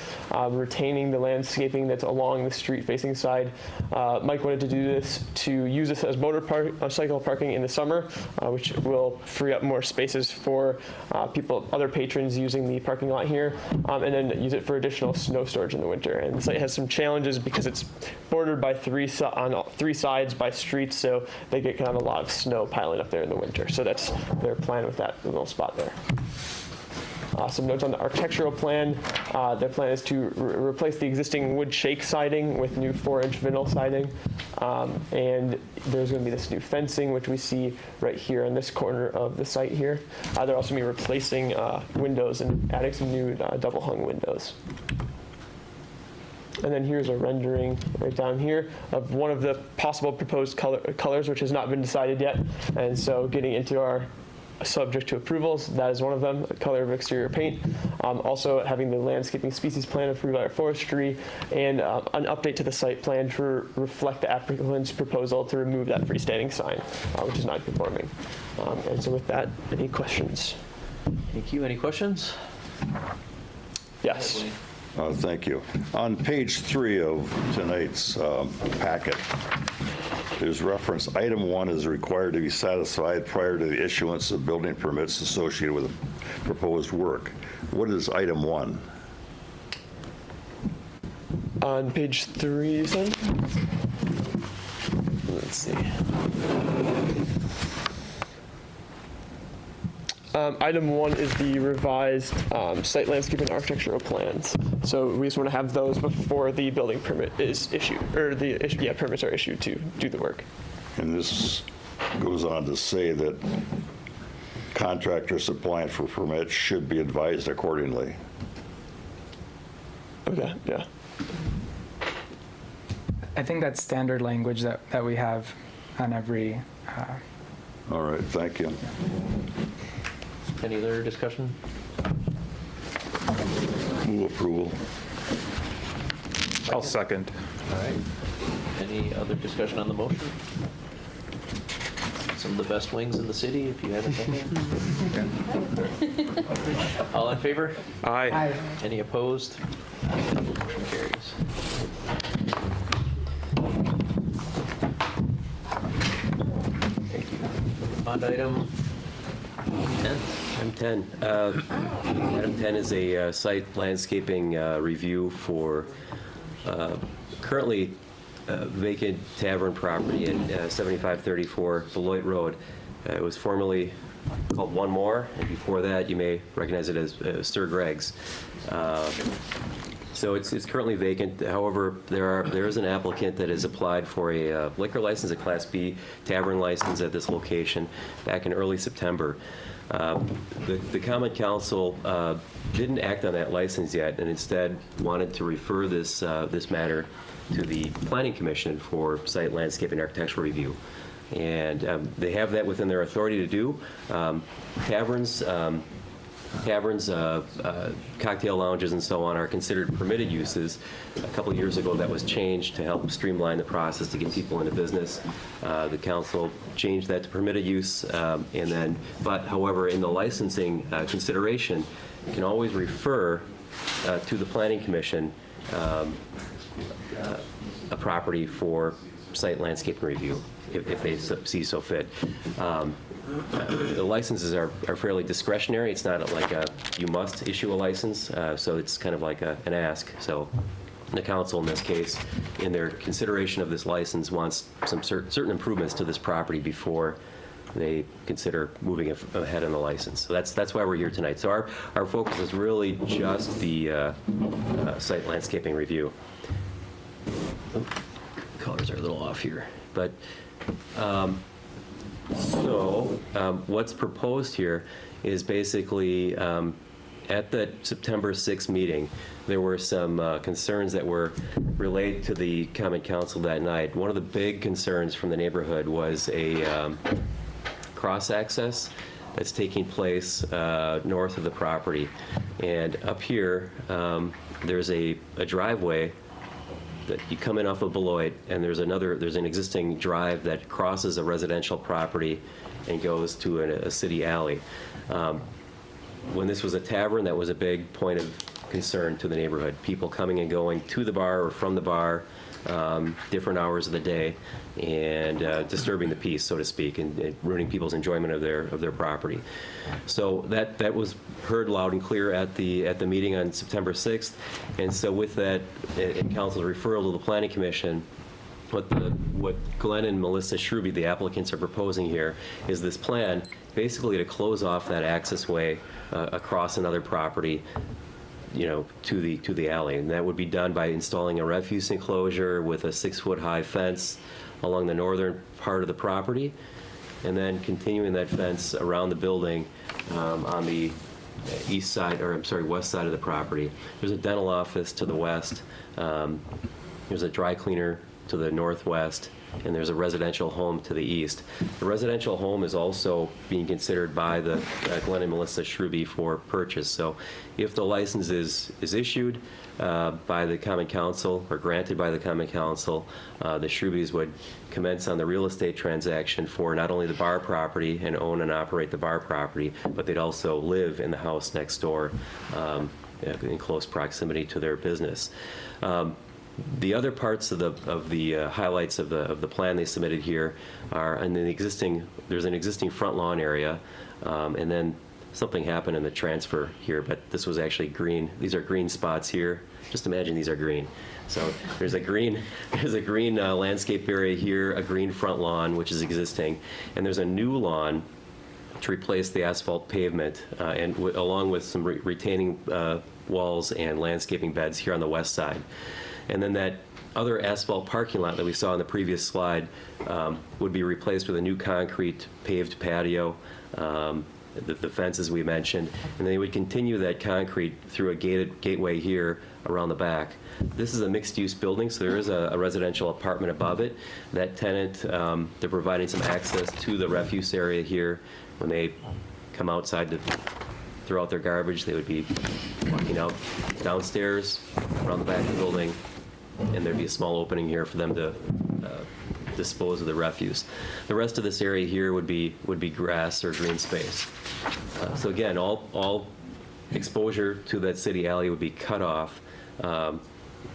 retaining the landscaping that's along the street-facing side. Mike wanted to do this to use this as motorcycle parking in the summer, which will free up more spaces for other patrons using the parking lot here, and then use it for additional snow storage in the winter. And the site has some challenges because it's bordered by on three sides by streets, so they get kind of a lot of snow piling up there in the winter. So that's their plan with that little spot there. Some notes on the architectural plan. Their plan is to replace the existing wood shake siding with new 4-inch vinyl siding. And there's going to be this new fencing, which we see right here in this corner of the site here. They're also going to be replacing windows and adding some new double hung windows. And then here's a rendering right down here of one of the possible proposed colors, which has not been decided yet. And so getting into our subject to approvals, that is one of them, color of exterior paint. Also having the landscaping species plan approved by our forestry, and an update to the site plan to reflect the applicant's proposal to remove that freestanding sign, which is non-conforming. And so with that, any questions? Thank you. Any questions? Yes. Thank you. On page 3 of tonight's packet, there's reference, item 1 is required to be satisfied prior to the issuance of building permits associated with the proposed work. What is item 1? On page 3, you said? Let's see. Item 1 is the revised site landscape and architectural plans. So we just want to have those before the building permit is issued, or permits are issued to do the work. And this goes on to say that contractors applying for permits should be advised accordingly. Okay, yeah. I think that's standard language that we have on every. All right, thank you. Any other discussion? Move approval. I'll second. All right. Any other discussion on the motion? Some of the best wings in the city, if you haven't been. All in favor? Aye. Any opposed? Motion carries. Thank you. On to item 10. Item 10. Item 10 is a site landscaping review for currently vacant tavern property at 7534 Beloit Road. It was formerly called One More, and before that you may recognize it as Sir Greg's. So it's currently vacant. However, there is an applicant that has applied for a liquor license, a Class B tavern license at this location back in early September. The Common Council didn't act on that license yet, and instead wanted to refer this matter to the Planning Commission for site landscape and architectural review. And they have that within their authority to do. Taverns, cocktail lounges, and so on are considered permitted uses. A couple of years ago, that was changed to help streamline the process to get people into business. The council changed that to permitted use, but however, in the licensing consideration, you can always refer to the Planning Commission a property for site landscape review if they see so fit. The licenses are fairly discretionary. It's not like you must issue a license, so it's kind of like an ask. So the council in this case, in their consideration of this license, wants some certain improvements to this property before they consider moving ahead on the license. So that's why we're here tonight. So our focus is really just the site landscaping review. Oh, colors are a little off here, but what's proposed here is basically at the September 6th meeting, there were some concerns that were relayed to the Common Council that night. One of the big concerns from the neighborhood was a cross-access that's taking place north of the property. And up here, there's a driveway that you come in off of Beloit, and there's an existing drive that crosses a residential property and goes to a city alley. When this was a tavern, that was a big point of concern to the neighborhood. People coming and going to the bar or from the bar, different hours of the day, and disturbing the peace, so to speak, and ruining people's enjoyment of their property. So that was heard loud and clear at the meeting on September 6th, and so with that, in council's referral to the Planning Commission, what Glenn and Melissa Shrewby, the applicants, are proposing here is this plan, basically to close off that access way across another property, to the alley. And that would be done by installing a refuse enclosure with a 6-foot-high fence along the northern part of the property, and then continuing that fence around the building on the west side of the property. There's a dental office to the west. There's a dry cleaner to the northwest, and there's a residential home to the east. The residential home is also being considered by the Glenn and Melissa Shrewby for purchase. So if the license is issued by the Common Council or granted by the Common Council, the Shrewies would commence on the real estate transaction for not only the bar property and own and operate the bar property, but they'd also live in the house next door in close proximity to their business. The other parts of the highlights of the plan they submitted here are there's an existing front lawn area, and then something happened in the transfer here, but this was actually green. These are green spots here. Just imagine these are green. So there's a green landscape area here, a green front lawn, which is existing, and there's a new lawn to replace the asphalt pavement, and along with some retaining walls and landscaping beds here on the west side. And then that other asphalt parking lot that we saw in the previous slide would be replaced with a new concrete paved patio, the fences we mentioned, and they would continue that concrete through a gateway here around the back. This is a mixed-use building, so there is a residential apartment above it. That tenant, they're providing some access to the refuse area here. When they come outside to throw out their garbage, they would be walking out downstairs around the back of the building, and there'd be a small opening here for them to dispose of the refuse. The rest of this area here would be grass or green space. So again, all exposure to that city alley would be cut off.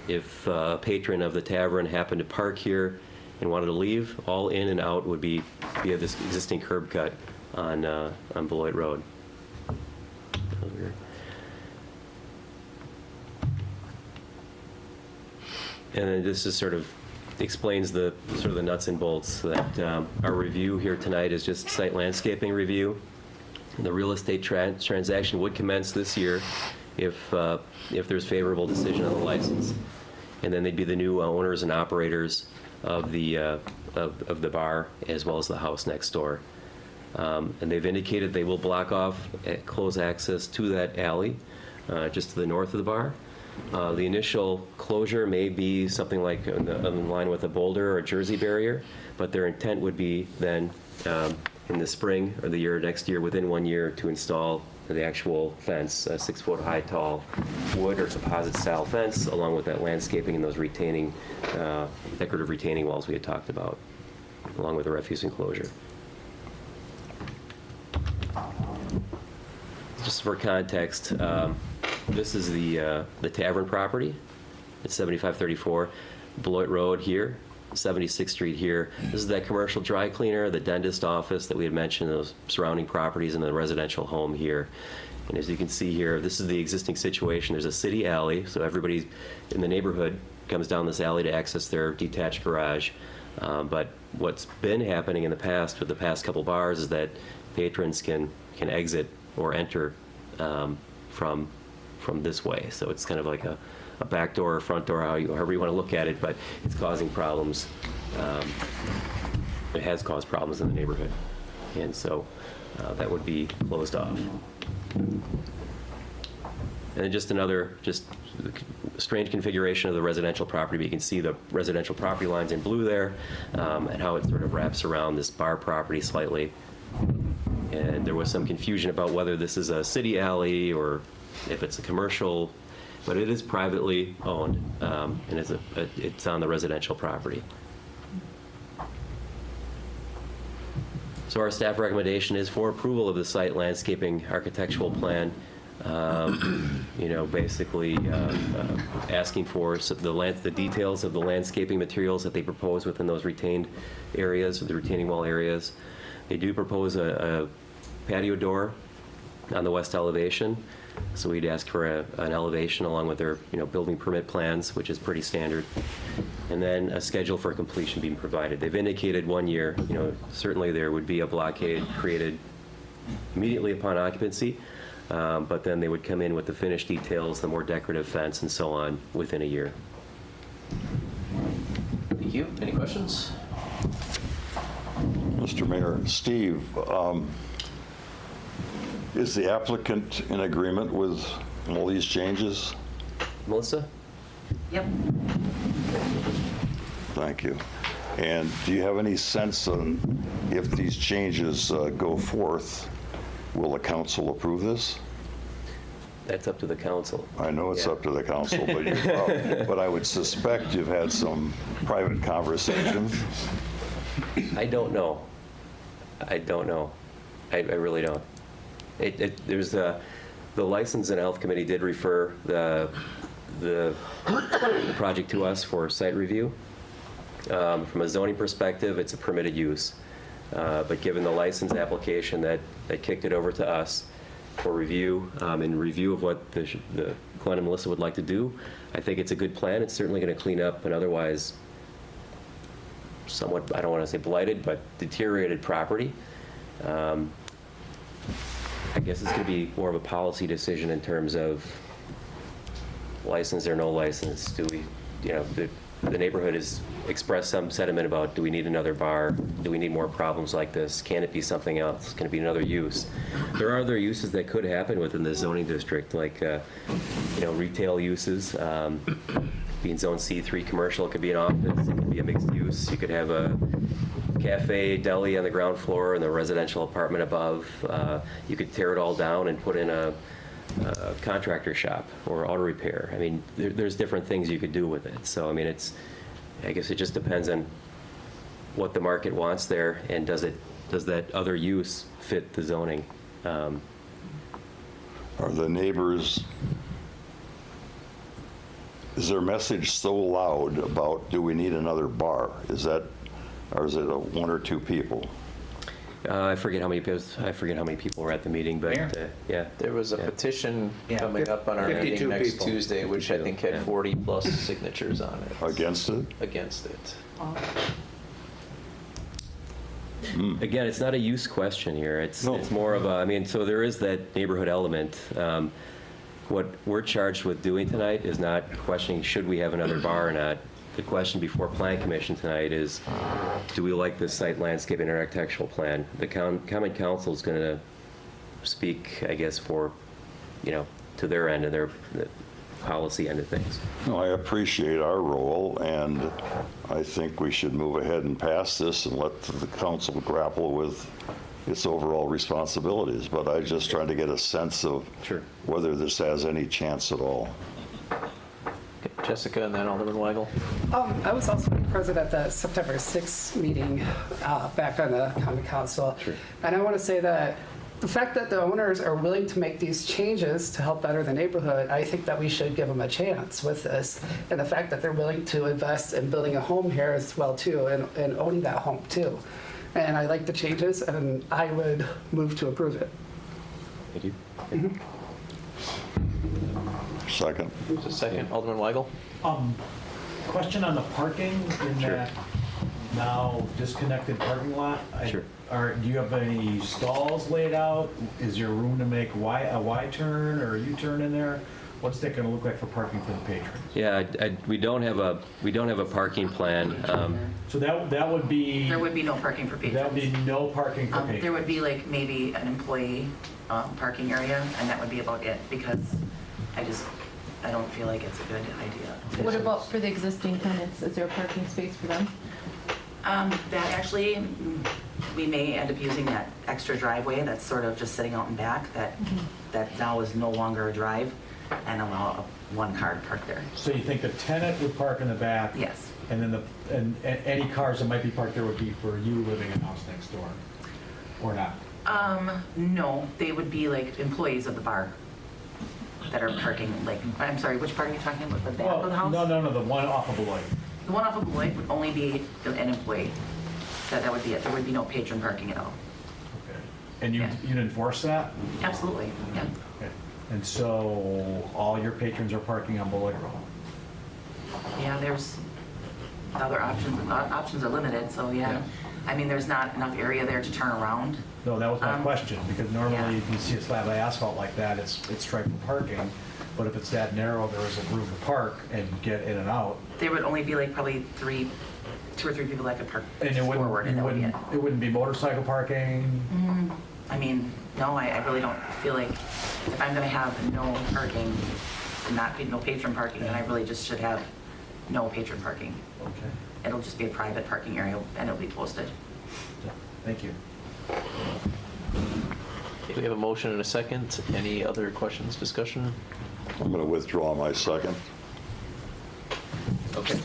If a patron of the tavern happened to park here and wanted to leave, all in and out would be via this existing curb cut on Beloit Road. And then this is sort of explains the nuts and bolts that our review here tonight is just site landscaping review. The real estate transaction would commence this year if there's favorable decision on the license, and then they'd be the new owners and operators of the bar as well as the house next door. And they've indicated they will block off close access to that alley just to the north of the bar. The initial closure may be something like in line with a boulder or a jersey barrier, but their intent would be then in the spring or the next year, within 1 year, to install the actual fence, a 6-foot-high tall wood or composite style fence, along with that landscaping and those decorative retaining walls we had talked about, along with the refuse enclosure. Just for context, this is the tavern property. It's 7534 Beloit Road here, 76th Street here. This is that commercial dry cleaner, the dentist office that we had mentioned, those surrounding properties, and the residential home here. And as you can see here, this is the existing situation. There's a city alley, so everybody in the neighborhood comes down this alley to access their detached garage. But what's been happening in the past with the past couple bars is that patrons can exit or enter from this way. So it's kind of like a back door or front door, however you want to look at it, but it's causing problems. It has caused problems in the neighborhood. And so that would be closed off. And then just another strange configuration of the residential property, but you can see the residential property lines in blue there, and how it sort of wraps around this bar property slightly. And there was some confusion about whether this is a city alley or if it's a commercial, but it is privately owned, and it's on the residential property. So our staff recommendation is for approval of the site landscaping architectural plan. Basically asking for the details of the landscaping materials that they propose within those retained areas, the retaining wall areas. They do propose a patio door on the west elevation, so we'd ask for an elevation along with their building permit plans, which is pretty standard, and then a schedule for completion being provided. They've indicated 1 year. Certainly there would be a blockade created immediately upon occupancy, but then they would come in with the finished details, the more decorative fence, and so on within a year. Thank you. Any questions? Mr. Mayor, Steve, is the applicant in agreement with all these changes? Melissa? Yep. Thank you. And do you have any sense on if these changes go forth, will the council approve this? That's up to the council. I know it's Yeah. up to the council, but I would suspect you've had some private conversations. I don't know. I really don't. There's the License and Health Committee did refer the project to us for site review. From a zoning perspective, it's a permitted use. But given the license application that kicked it over to us for review, in review of what the Glenn and Melissa would like to do, I think it's a good plan. It's certainly going to clean up an otherwise somewhat, I don't want to say blighted, but deteriorated property. I guess it's going to be more of a policy decision in terms of license or no license. Do we, the neighborhood has expressed some sentiment about, do we need another bar? Do we need more problems like this? Can it be something else? Can it be another use? There are other uses that could happen within the zoning district, like, retail uses. Being zone C3 commercial, it could be an office, it could be a mixed use. You could have a cafe, deli on the ground floor and the residential apartment above. You could tear it all down and put in a contractor shop or auto repair. I mean, there's different things you could do with it. So, I mean, I guess it just depends on what the market wants there, and does that other use fit the zoning? Are the neighbors, is their message so loud about, do we need another bar? Or is it one or two people? I forget how many people were at the meeting, but yeah. There was a petition Yeah, coming up on our 52 meeting next people. Tuesday, which I think had Yeah. 40-plus signatures on it. Against it? Against it. Again, it's not a use question here. It's No. it's more of a, so there is that neighborhood element. What we're charged with doing tonight is not questioning should we have another bar or not. The question before Plan Commission tonight is, do we like this site landscape and architectural plan? The common council is going to speak, I guess, for, to their end and their policy end of things. No, I appreciate our role, and I think we should move ahead and pass this and let the council grapple with its overall responsibilities. But I'm just trying to get a sense of Sure. whether this has any chance at all. Okay, Jessica and then Alderman Weigel. I was also present at the September 6th meeting back on the county council. Sure. And I want to say that the fact that the owners are willing to make these changes to help better the neighborhood, I think that we should give them a chance with this. And the fact that they're willing to invest in building a home here as well, too, and owning that home, too. And I like the changes, and I would move to approve it. Thank you. Second? Just a second. Alderman Weigel. Question on the parking in Sure. that now disconnected parking lot? Sure. Do you have any stalls laid out? Is there room to make a Y turn or a U-turn in there? What's that going to look like for parking for the patrons? Yeah, we don't have a parking plan. So that would be, There would be no parking for that would patrons. be no parking for There patrons? would be like maybe an employee parking area, and that would be about it, because I don't feel like it's a good idea. What about for the existing tenants? Is there a parking space for them? That actually, we may end up using that extra driveway that's sort of just sitting out in back that now is no longer a drive, and allow one car to park there. So you think the tenant would park in the back? Yes. And then and any cars that might be parked there would be for you living in the house next door, or not? No, they would be like employees of the bar that are parking, like, I'm sorry, which part are you talking about, the back of the house? No, the one off of Beloit. The one off of Beloit would only be an employee. That would be it. There would be no patron parking at all. Okay. And Yeah. you'd enforce that? Absolutely, yeah. Okay. And so all your patrons are parking on Beloit Road? Yeah, there's other options. Options are limited, so yeah. Yeah. I mean, there's not enough area there to turn around. No, that was my question, because normally yeah. if you see a slab of asphalt like that, it's striped for parking. But if it's that narrow, there is a room to park and get in and out. There would only be like probably two or three people that could park And forward, and that would be it. it wouldn't be motorcycle parking? I mean, no, I really don't feel like if I'm gonna have no parking, no patron parking, then I really just should have no patron parking. Okay, It'll just be a private parking area, and it'll be posted. thank you. Okay, we have a motion and a second. Any other questions, discussion? I'm going to withdraw my second. Okay.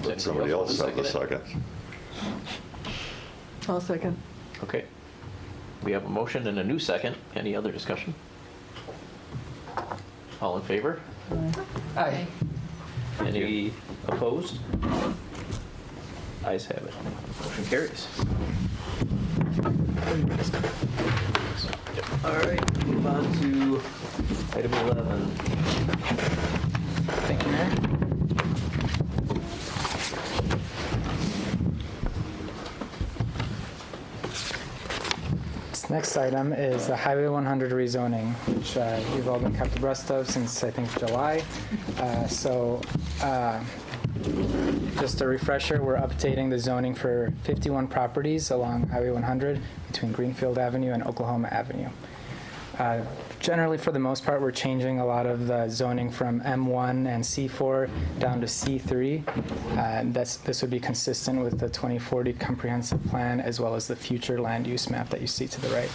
Let somebody else have the second. I'll second. Okay. We have a motion and a new second. Any other discussion? All in favor? Aye. Any opposed? Ayes have it. Motion carries. All right, move on to item 11. Thank you, Mayor. This next item is the Highway 100 rezoning, which you've all been kept abreast of since, I think, July. Just a refresher, we're updating the zoning for 51 properties along Highway 100 between Greenfield Avenue and Oklahoma Avenue. Generally, for the most part, we're changing a lot of the zoning from M1 and C4 down to C3. This would be consistent with the 2040 comprehensive plan as well as the future land use map that you see to the right.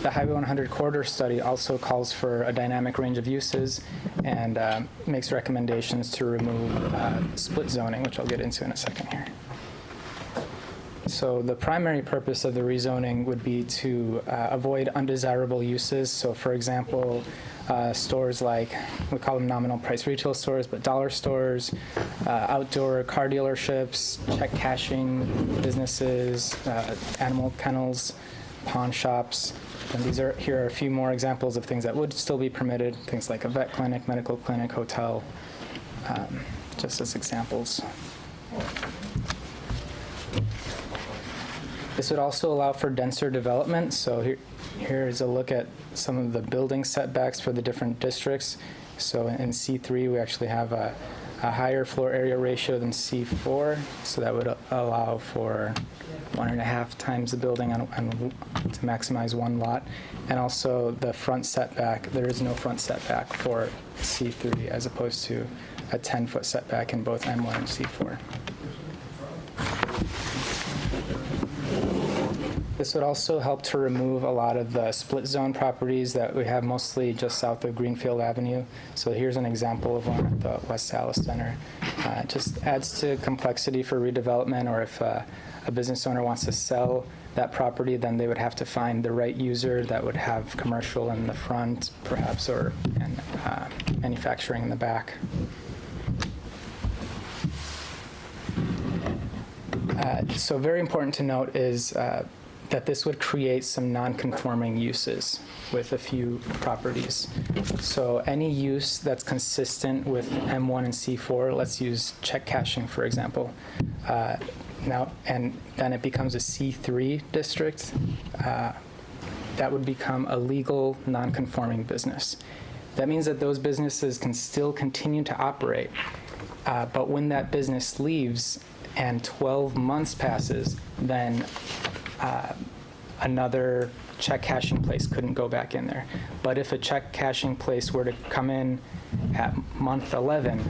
The Highway 100 corridor study also calls for a dynamic range of uses and makes recommendations to remove split zoning, which I'll get into in a second here. So the primary purpose of the rezoning would be to avoid undesirable uses. So for example, stores like, we call them nominal price retail stores, but dollar stores, outdoor car dealerships, check cashing businesses, animal kennels, pawn shops. And here are a few more examples of things that would still be permitted, things like a vet clinic, medical clinic, hotel, just as examples. This would also allow for denser development. So here is a look at some of the building setbacks for the different districts. So in C3, we actually have a higher floor area ratio than C4. So that would allow for 1.5 times the building to maximize one lot. And also the front setback, there is no front setback for C3 as opposed to a 10-foot setback in both M1 and C4. This would also help to remove a lot of the split zone properties that we have mostly just south of Greenfield Avenue. So here's an example of one at the West Salis Center. It just adds to complexity for redevelopment, or if a business owner wants to sell that property, then they would have to find the right user that would have commercial in the front, perhaps, or manufacturing in the back. So very important to note is that this would create some non-conforming uses with a few properties. So any use that's consistent with M1 and C4, let's use check cashing, for example. Now, and then it becomes a C3 district, that would become a legal non-conforming business. That means that those businesses can still continue to operate, but when that business leaves and 12 months passes, then another check cashing place couldn't go back in there. But if a check cashing place were to come in at month 11,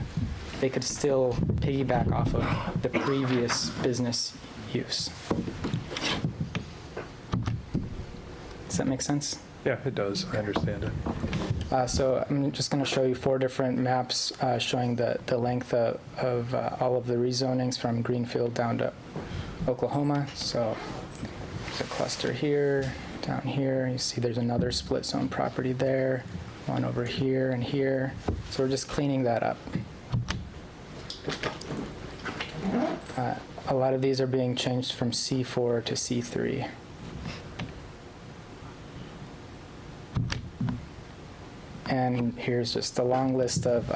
they could still piggyback off of the previous business use. Does that make sense? Yeah, it does. I understand it. So I'm just going to show you 4 different maps showing the length of all of the rezonings from Greenfield down to Oklahoma. So there's a cluster here, down here. You see there's another split zone property there, one over here and here. So we're just cleaning that up. A lot of these are being changed from C4 to C3. And here's just a long list of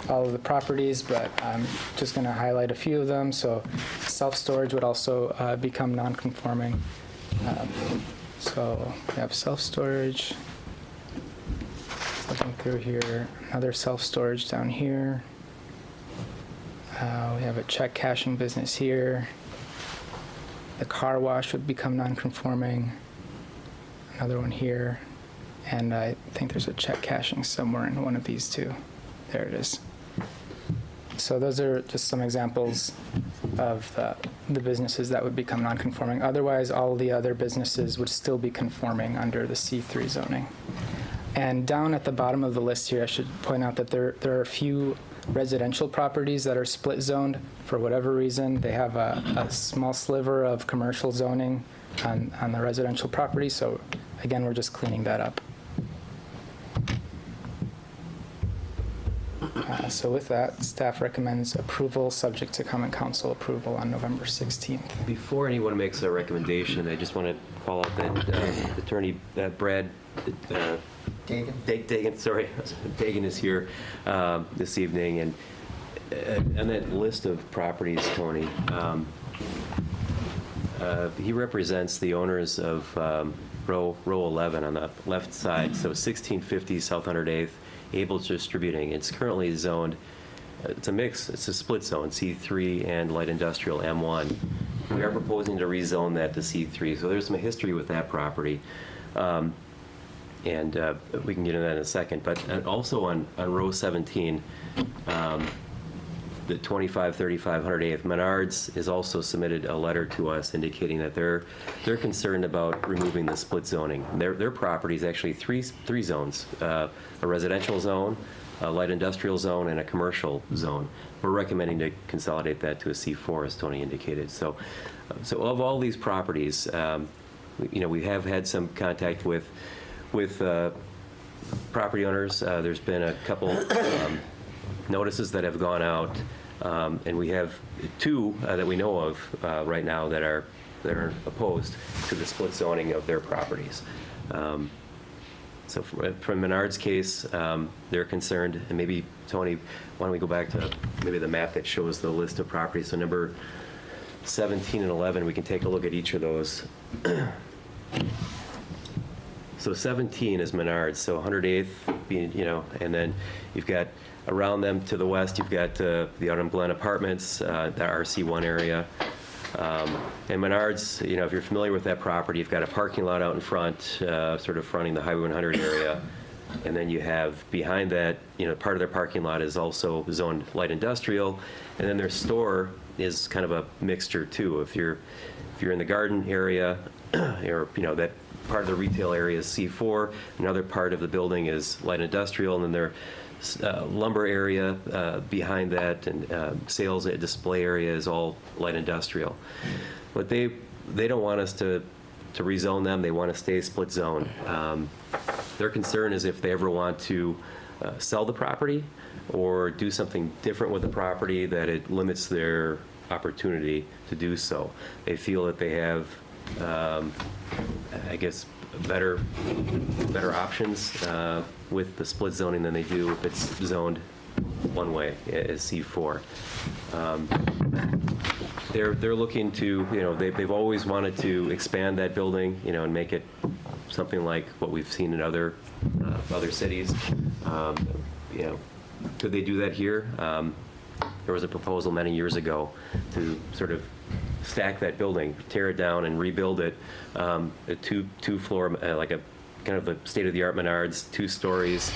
all of the properties, but I'm just going to highlight a few of them. So self-storage would also become non-conforming. So we have self-storage. Looking through here, another self-storage down here. We have a check cashing business here. The car wash would become non-conforming. Another one here. And I think there's a check cashing somewhere in one of these two. There it is. So those are just some examples of the businesses that would become non-conforming. Otherwise, all the other businesses would still be conforming under the C3 zoning. And down at the bottom of the list here, I should point out that there are a few residential properties that are split zoned for whatever reason. They have a small sliver of commercial zoning on the residential property. So again, we're just cleaning that up. So with that, staff recommends approval subject to common council approval on November 16th. Before anyone makes a recommendation, I just want to call out that Attorney Brad Dagan is here this evening, and on that list of properties, Tony, he represents the owners of row 11 on the left side, so 1650 South 108th, Able Distributing. It's currently zoned, it's a mix, it's a split zone, C3 and light industrial M1. We are proposing to rezone that to C3, so there's some history with that property. And we can get into that in a second. But also on row 17, the 2535 108th, Menards has also submitted a letter to us indicating that they're concerned about removing the split zoning. Their property is actually three zones, a residential zone, a light industrial zone, and a commercial zone. We're recommending to consolidate that to a C4, as Tony indicated. So of all these properties, we have had some contact with property owners. There's been a couple notices that have gone out, and we have 2 that we know of right now that are opposed to the split zoning of their properties. So from Menard's case, they're concerned, and maybe, Tony, why don't we go back to maybe the map that shows the list of properties. So number 17 and 11, we can take a look at each of those. So 17 is Menards, so 108th being, and then you've got around them to the west, you've got the Autumn Glen Apartments, the RC1 area. And Menards, if you're familiar with that property, you've got a parking lot out in front, sort of fronting the Highway 100 area. And then you have behind that, part of their parking lot is also zoned light industrial. And then their store is kind of a mixture too. If you're in the garden area, or, that part of the retail area is C4, another part of the building is light industrial, and then their lumber area behind that, and sales display area is all light industrial. But they don't want us to rezone them. They want to stay split zone. Their concern is if they ever want to sell the property or do something different with the property, that it limits their opportunity to do so. They feel that they have better options with the split zoning than they do if it's zoned one way as C4. They're looking to, they've always wanted to expand that building, and make it something like what we've seen in other cities. Could they do that here? There was a proposal many years ago to sort of stack that building, tear it down and rebuild it, a two-floor, like a kind of a state-of-the-art Menards, 2 stories,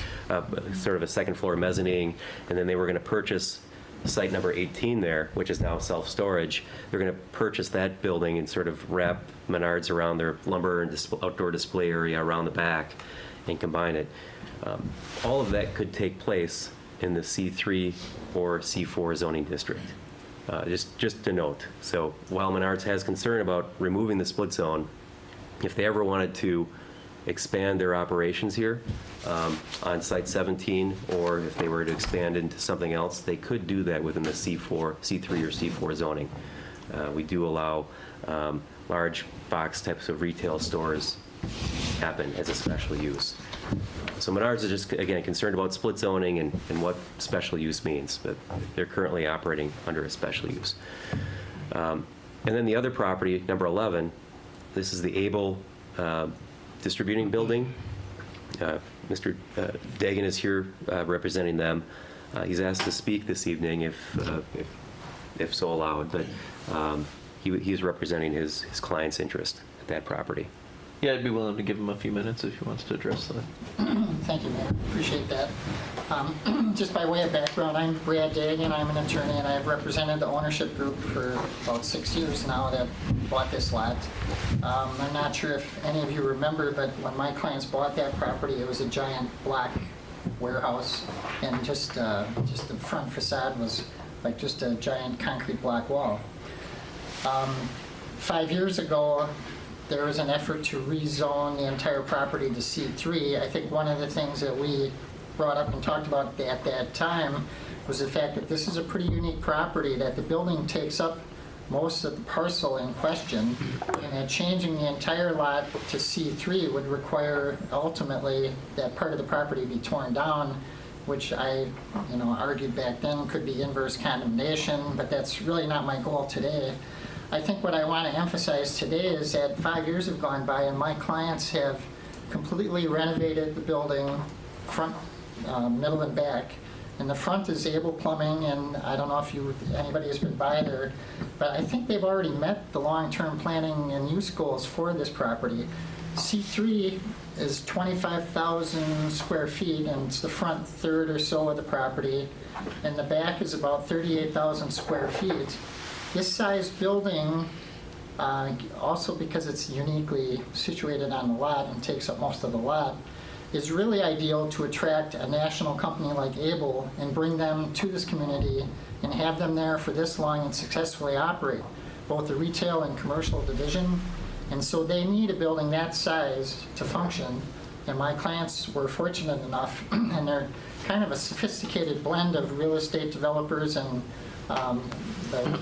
sort of a second-floor mezzanine, and then they were going to purchase site number 18 there, which is now self-storage. They're going to purchase that building and sort of wrap Menards around their lumber and outdoor display area around the back and combine it. All of that could take place in the C3 or C4 zoning district. Just to note. So while Menards has concern about removing the split zone, if they ever wanted to expand their operations here on Site 17, or if they were to expand into something else, they could do that within the C3 or C4 zoning. We do allow large box types of retail stores happen as a special use. So Menards is just, again, concerned about split zoning and what special use means, but they're currently operating under a special use. And then the other property, number 11, this is the Able Distributing Building. Mr. Dagan is here representing them. He's asked to speak this evening if so allowed, but he's representing his client's interest at that property. Yeah, I'd be willing to give him a few minutes if he wants to address that. Thank you, Mayor. Appreciate that. Just by way of background, I'm Brad Dagan. I'm an attorney, and I've represented the ownership group for about 6 years now that bought this lot. I'm not sure if any of you remember, but when my clients bought that property, it was a giant black warehouse, and just the front facade was like just a giant concrete block wall. 5 years ago, there was an effort to rezone the entire property to C3. I think one of the things that we brought up and talked about at that time was the fact that this is a pretty unique property, that the building takes up most of the parcel in question, and that changing the entire lot to C3 would require ultimately that part of the property be torn down, which I argued back then could be inverse condemnation, but that's really not my goal today. I think what I want to emphasize today is that 5 years have gone by and my clients have completely renovated the building, front, middle, and back. And the front is Able Plumbing, and I don't know if anybody has been by there, but I think they've already met the long-term planning and use goals for this property. C3 is 25,000 square feet, and it's the front third or so of the property, and the back is about 38,000 square feet. This size building, also because it's uniquely situated on the lot and takes up most of the lot, is really ideal to attract a national company like Able and bring them to this community and have them there for this long and successfully operate both the retail and commercial division. And so they need a building that size to function. And my clients were fortunate enough, and they're kind of a sophisticated blend of real estate developers and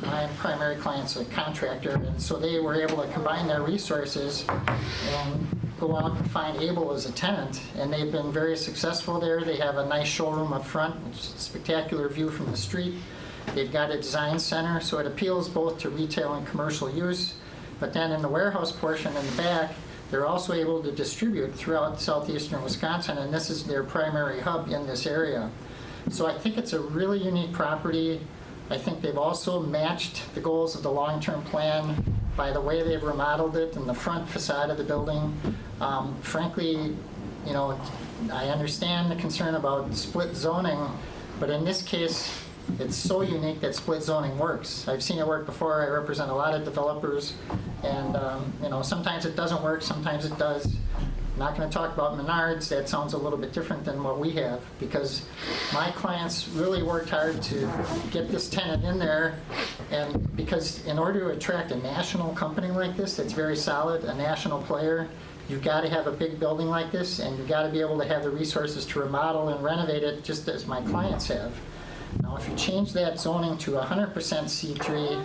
my primary client's a contractor, and so they were able to combine their resources and go out and find Able as a tenant, and they've been very successful there. They have a nice showroom up front, which is a spectacular view from the street. They've got a design center, so it appeals both to retail and commercial use. But then in the warehouse portion in the back, they're also able to distribute throughout southeastern Wisconsin, and this is their primary hub in this area. So I think it's a really unique property. I think they've also matched the goals of the long-term plan by the way they've remodeled it and the front facade of the building. Frankly, I understand the concern about split zoning, but in this case, it's so unique that split zoning works. I've seen it work before. I represent a lot of developers, and sometimes it doesn't work, sometimes it does. I'm not going to talk about Menards. That sounds a little bit different than what we have, because my clients really worked hard to get this tenant in there, and because in order to attract a national company like this that's very solid, a national player, you've got to have a big building like this, and you've got to be able to have the resources to remodel and renovate it just as my clients have. Now, if you change that zoning to 100% C3,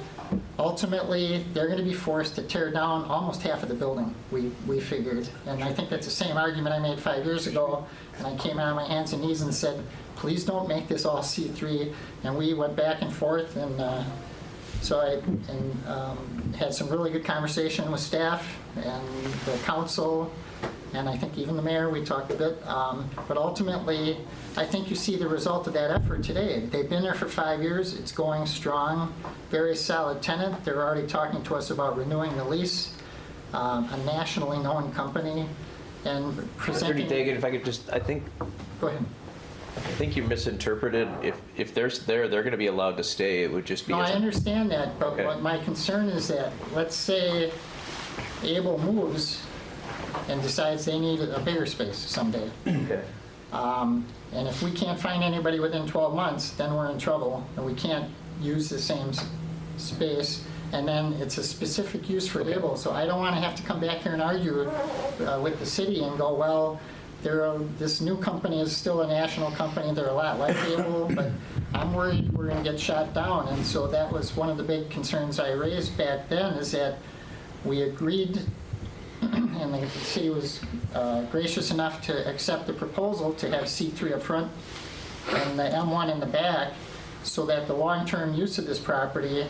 ultimately, they're going to be forced to tear down almost half of the building, we figured. And I think that's the same argument I made 5 years ago, and I came out on my hands and knees and said, please don't make this all C3. And we went back and forth, and so I had some really good conversation with staff and the council, and I think even the mayor. We talked a bit, but ultimately, I think you see the result of that effort today. They've been there for 5 years. It's going strong. Very solid tenant. They're already talking to us about renewing the lease. A nationally known company, and presenting. Attorney Dagan, if I could just, I think. Go ahead. I think you misinterpreted. If they're there, they're going to be allowed to stay. It would just be. No, as I a- understand that, but Okay. what my concern is that, let's say Able moves and decides they need a bigger space someday. Okay. And if we can't find anybody within 12 months, then we're in trouble, and we can't use the same space, and then it's a specific use for Able. So I don't want to have to come back here and argue with the city and go, well, this new company is still a national company, they're a lot like Able, but I'm worried we're going to get shot down. And so that was one of the big concerns I raised back then, is that we agreed, and the city was gracious enough to accept the proposal to have C3 up front and the M1 in the back, so that the long-term use of this property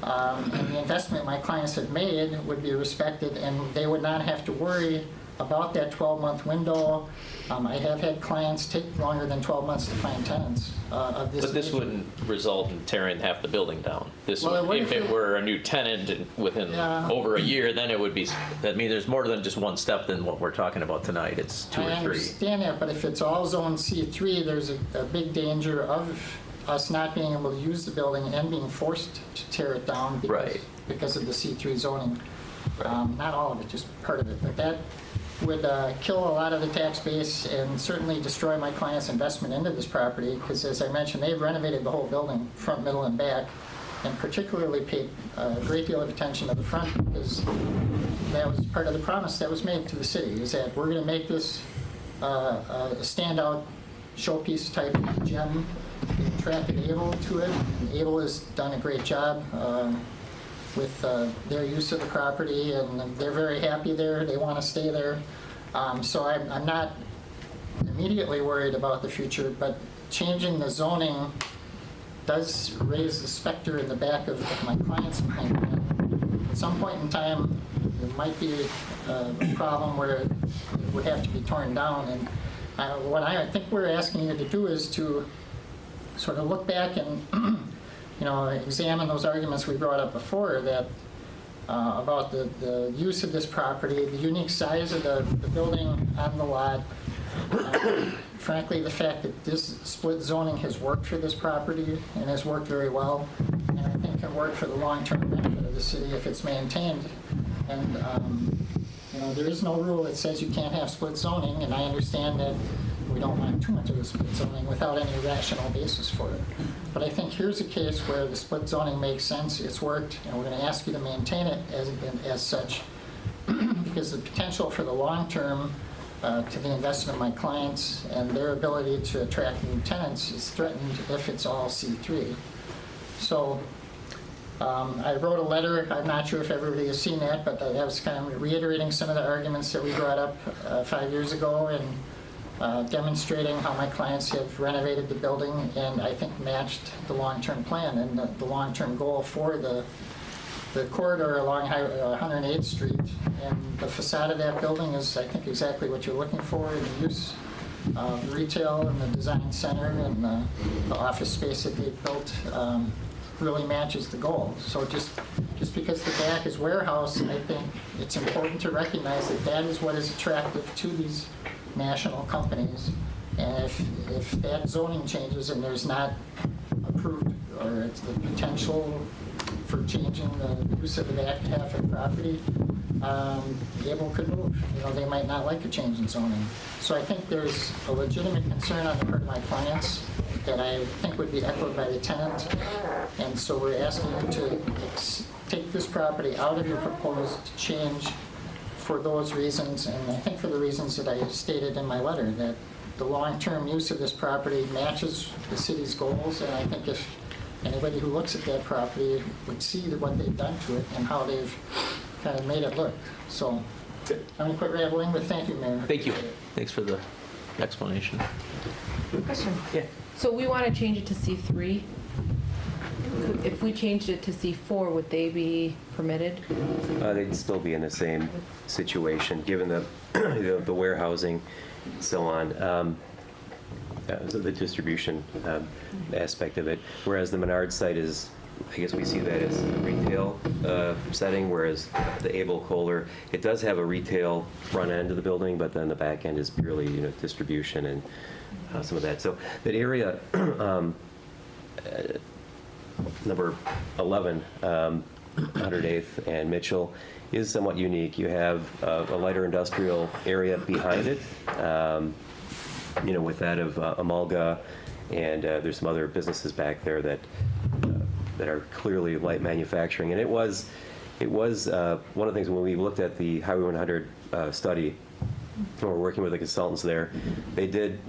and the investment my clients had made would be respected, and they would not have to worry about that 12-month window. I have had clients take longer than 12 months to find tenants of this. But this nature. wouldn't result in tearing half the building down. This, Well, it would, if wouldn't it were a new tenant and within Yeah. over a year, then it would be. I mean, there's more than just one step than what we're talking about tonight. It's two I or three. understand that, but if it's all zone C3, there's a big danger of us not being able to use the building and being forced to tear it down Right. because of the C3 zoning. Not all of it, just part of it. But that would kill a lot of the tax base and certainly destroy my client's investment into this property, because as I mentioned, they've renovated the whole building, front, middle, and back, and particularly paid a great deal of attention to the front, because that was part of the promise that was made to the city, is that we're going to make this a standout showpiece type gem. They attracted Able to it, and Able has done a great job with their use of the property, and they're very happy there. They want to stay there. So I'm not immediately worried about the future, but changing the zoning does raise the specter in the back of my client's mind. At some point in time, there might be a problem where it would have to be torn down. And what I think we're asking you to do is to sort of look back and examine those arguments we brought up before, that about the use of this property, the unique size of the building on the lot. Frankly, the fact that this split zoning has worked for this property and has worked very well, and I think can work for the long-term benefit of the city if it's maintained. And there is no rule that says you can't have split zoning, and I understand that we don't want too much of the split zoning without any rational basis for it. But I think here's a case where the split zoning makes sense, it's worked, and we're going to ask you to maintain it as such, because the potential for the long term to the investment of my clients and their ability to attract new tenants is threatened if it's all C3. So I wrote a letter. I'm not sure if everybody has seen that, but that was kind of reiterating some of the arguments that we brought up 5 years ago, and demonstrating how my clients have renovated the building and I think matched the long-term plan and the long-term goal for the corridor along 108th Street. And the facade of that building is, I think, exactly what you're looking for in the use of retail and the design center and the office space that they've built really matches the goal. So just because the back is warehouse, I think it's important to recognize that that is what is attractive to these national companies. And if that zoning changes and there's not approved, or it's the potential for changing the use of the back half of the property, Able could move. They might not like a change in zoning. So I think there's a legitimate concern on the part of my clients that I think would be echoed by the tenant. And so we're asking you to take this property out of your proposed change for those reasons, and I think for the reasons that I stated in my letter, that the long-term use of this property matches the city's goals, and I think if anybody who looks at that property would see what they've done to it and how they've kind of made it look. So I'm going to quit rambling, but thank you, Mayor. Thank you. Thanks for the explanation. Question. Yeah. So we want to change it to C3. If we changed it to C4, would they be permitted? They'd still be in the same situation, given the the warehousing and so on, the distribution aspect of it. Whereas the Menard site is, I guess we see that as a retail setting, whereas the Able Kohler, it does have a retail front end of the building, but then the back end is purely distribution and some of that. So that area, number 11, 108th and Mitchell, is somewhat unique. You have a lighter industrial area behind it, with that of Amalga, and there's some other businesses back there that are clearly light manufacturing. And it was one of the things when we looked at the Highway 100 study, when we're working with the consultants there, they did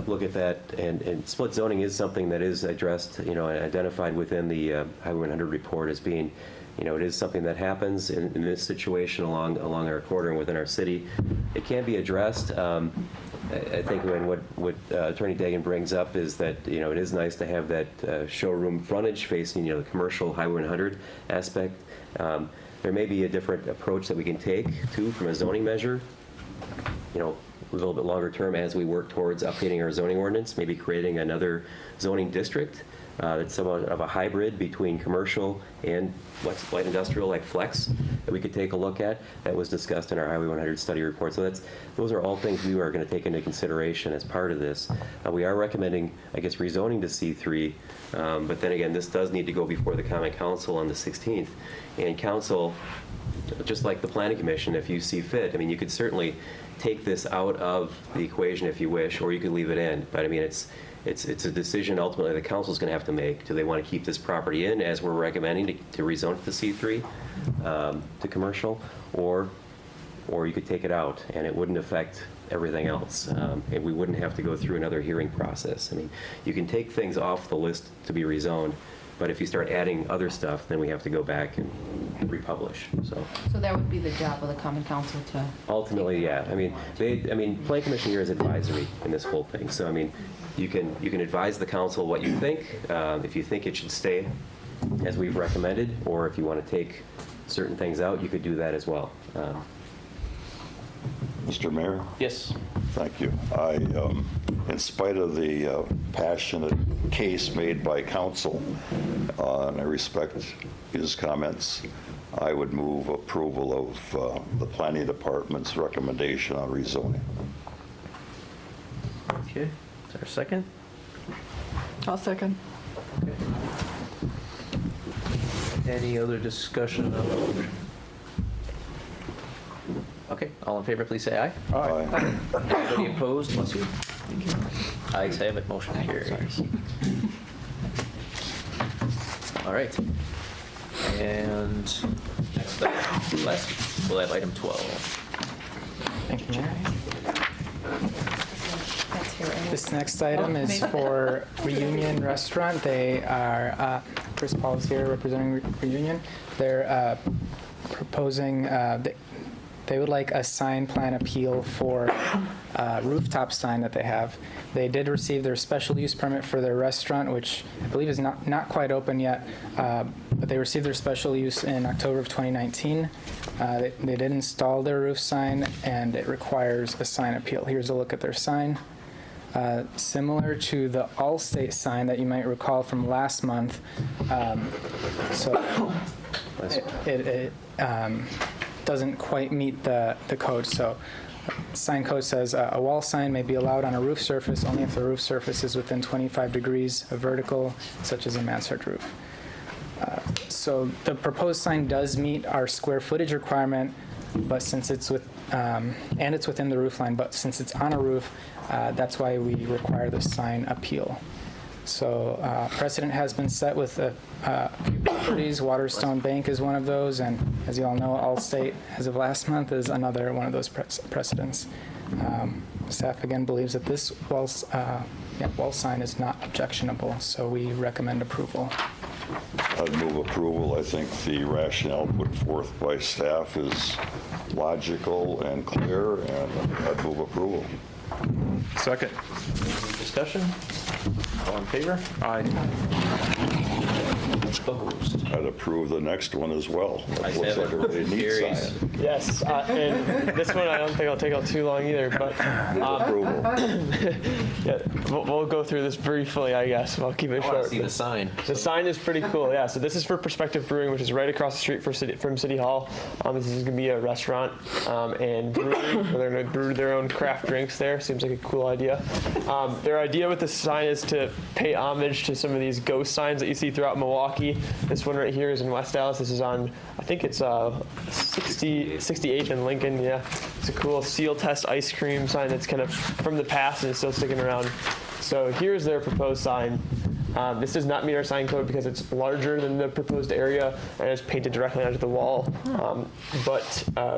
look at that, and split zoning is something that is addressed, and identified within the Highway 100 report as being, it is something that happens in this situation along our corridor and within our city. It can be addressed. I think what Attorney Dagan brings up is that, it is nice to have that showroom frontage facing, the commercial Highway 100 aspect. There may be a different approach that we can take, too, from a zoning measure, a little bit longer term as we work towards updating our zoning ordinance, maybe creating another zoning district that's somewhat of a hybrid between commercial and light industrial, like flex, that we could take a look at. That was discussed in our Highway 100 study report. So those are all things we are going to take into consideration as part of this. We are recommending, I guess, rezoning to C3, but then again, this does need to go before the Common Council on the 16th. And council, just like the Planning Commission, if you see fit, you could certainly take this out of the equation if you wish, or you could leave it in. But it's a decision ultimately the council's going to have to make. Do they want to keep this property in, as we're recommending, to rezone it to C3 to commercial, or you could take it out and it wouldn't affect everything else, and we wouldn't have to go through another hearing process. You can take things off the list to be rezoned, but if you start adding other stuff, then we have to go back and republish. So that would be the job of the Common Council to... Ultimately, yeah. Plan Commission here is advisory in this whole thing. So, you can advise the council what you think, if you think it should stay as we've recommended, or if you want to take certain things out, you could do that as well. Mr. Mayor? Yes. Thank you. In spite of the passionate case made by council, and I respect his comments, I would move approval of the Planning Department's recommendation on rezoning. Okay. Is there a second? I'll second. Okay. Any other discussion on the motion? Okay, all in favor, please say aye. Aye. Anybody opposed? Bless you. Ayes have it, motion carries. All right. And next up, Les, we'll have item 12. Thank you, Mayor. That's here, right? This next item is for Reunion Restaurant. They are, Chris Paul is here representing Reunion. They're proposing, they would like a sign plan appeal for a rooftop sign that they have. They did receive their special use permit for their restaurant, which I believe is not quite open yet, but they received their special use in October of 2019. They did install their roof sign, and it requires a sign appeal. Here's a look at their sign. Similar to the Allstate sign that you might recall from last month. So it doesn't quite meet the code. So sign code says a wall sign may be allowed on a roof surface only if the roof surface is within 25 degrees of vertical, such as a mansard roof. So the proposed sign does meet our square footage requirement, but since it's and it's within the roof line, but since it's on a roof, that's why we require the sign appeal. So precedent has been set with a few properties. Waterstone Bank is one of those, and as you all know, Allstate, as of last month, is another one of those precedents. Staff again believes that this wall sign is not objectionable, so we recommend approval. I'd move approval. I think the rationale put forth by staff is logical and clear, and I'd move approval. Second. Discussion? All in favor? Aye. Opposed? I'd approve the next one as well. Ayes Looks have like a it. really neat Carries. sign. Yes, and this one I don't think I'll take out too long either, but Approval. yeah, we'll go through this briefly, I guess. I'll keep it I want to short. see the sign. The sign is pretty cool, yeah. So this is for Perspective Brewing, which is right across the street from City Hall. This is going to be a restaurant and brewery where they're going to brew their own craft drinks there. Seems like a cool idea. Their idea with the sign is to pay homage to some of these ghost signs that you see throughout Milwaukee. This one right here is in West Dallas. This is on, I think it's 68th and Lincoln, yeah. It's a cool seal test ice cream sign that's kind of from the past and is still sticking around. So here's their proposed sign. This does not meet our sign code because it's larger than the proposed area and it's painted directly onto the wall. But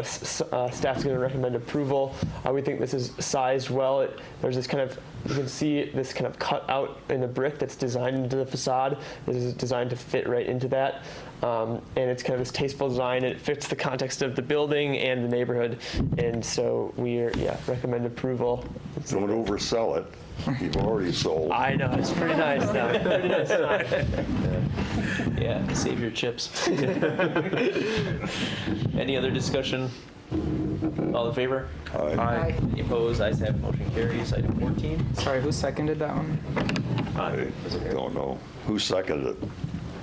staff's going to recommend approval. We think this is sized well. There's this kind of, you can see this kind of cut out in the brick that's designed into the facade. This is designed to fit right into that. And it's kind of this tasteful design. It fits the context of the building and the neighborhood. And so we recommend approval. Don't oversell it. You've already sold. I know, it's pretty nice now. Pretty nice sign. Yeah, save your chips. Any other discussion? All in favor? Aye. Any opposed? Ayes have it. Motion carries. Item 14. Sorry, who seconded that one? I don't know. Who seconded it?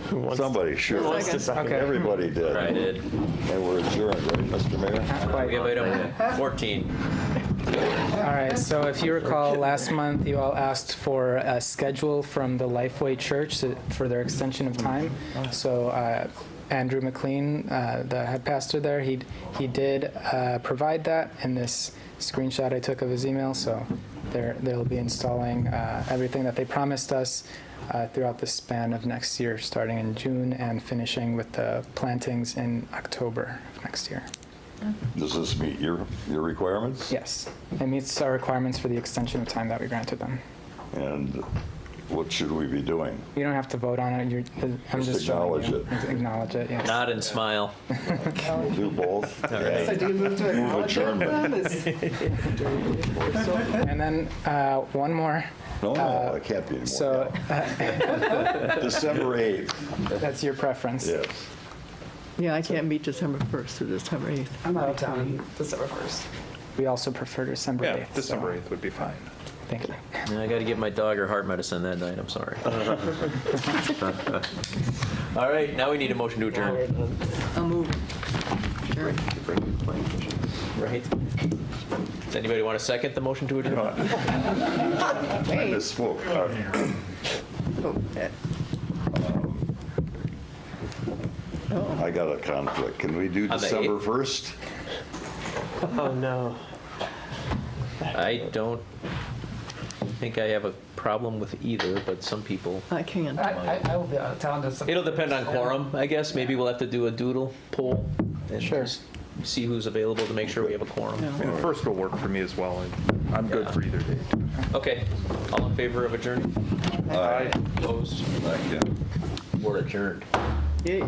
Who wants- Somebody should. Who wants to second? Okay. Everybody did. I did. And we're adjourned, right, Mr. Mayor? Not quite. We have item 14. All right, so if you recall, last month you all asked for a schedule from the Lifeway Church for their extension of time. So Andrew McLean, the head pastor there, he did provide that in this screenshot I took of his email. So they'll be installing everything that they promised us throughout the span of next year, starting in June and finishing with the plantings in October of next year. Does this meet your requirements? Yes, it meets our requirements for the extension of time that we granted them. And what should we be doing? You don't have to vote on it. I'm Just just showing acknowledge you. it. Acknowledge it. Yes. Nod and smile. We'll do both. So do you move to acknowledge it then? And then one more. No, it can't be anymore. So December 8th, that's your preference. yes. Yeah, I can't meet December 1st or December 8th. I'm out of town December 1st. We also prefer December 8th. Yeah, December 8th would be fine. Thank you. And I got to give my dog her heart medicine that night. I'm sorry. All right, now we need a motion to adjourn. I'll move. Right? Does anybody want to second the motion to adjourn? I just spoke. I got a conflict. Can we do On the December 8th? 1st? Oh, no. I don't think I have a problem with either, but some people. I can't. I will be out of town December. It'll depend on quorum, I guess. Maybe we'll have to do a doodle poll and Sure. just see who's available to make sure we have a quorum. I mean, the first will work for me as well. I'm good for either date. Okay, all in favor of adjourning? Aye. Opposed? Thank you. We're adjourned. Yay.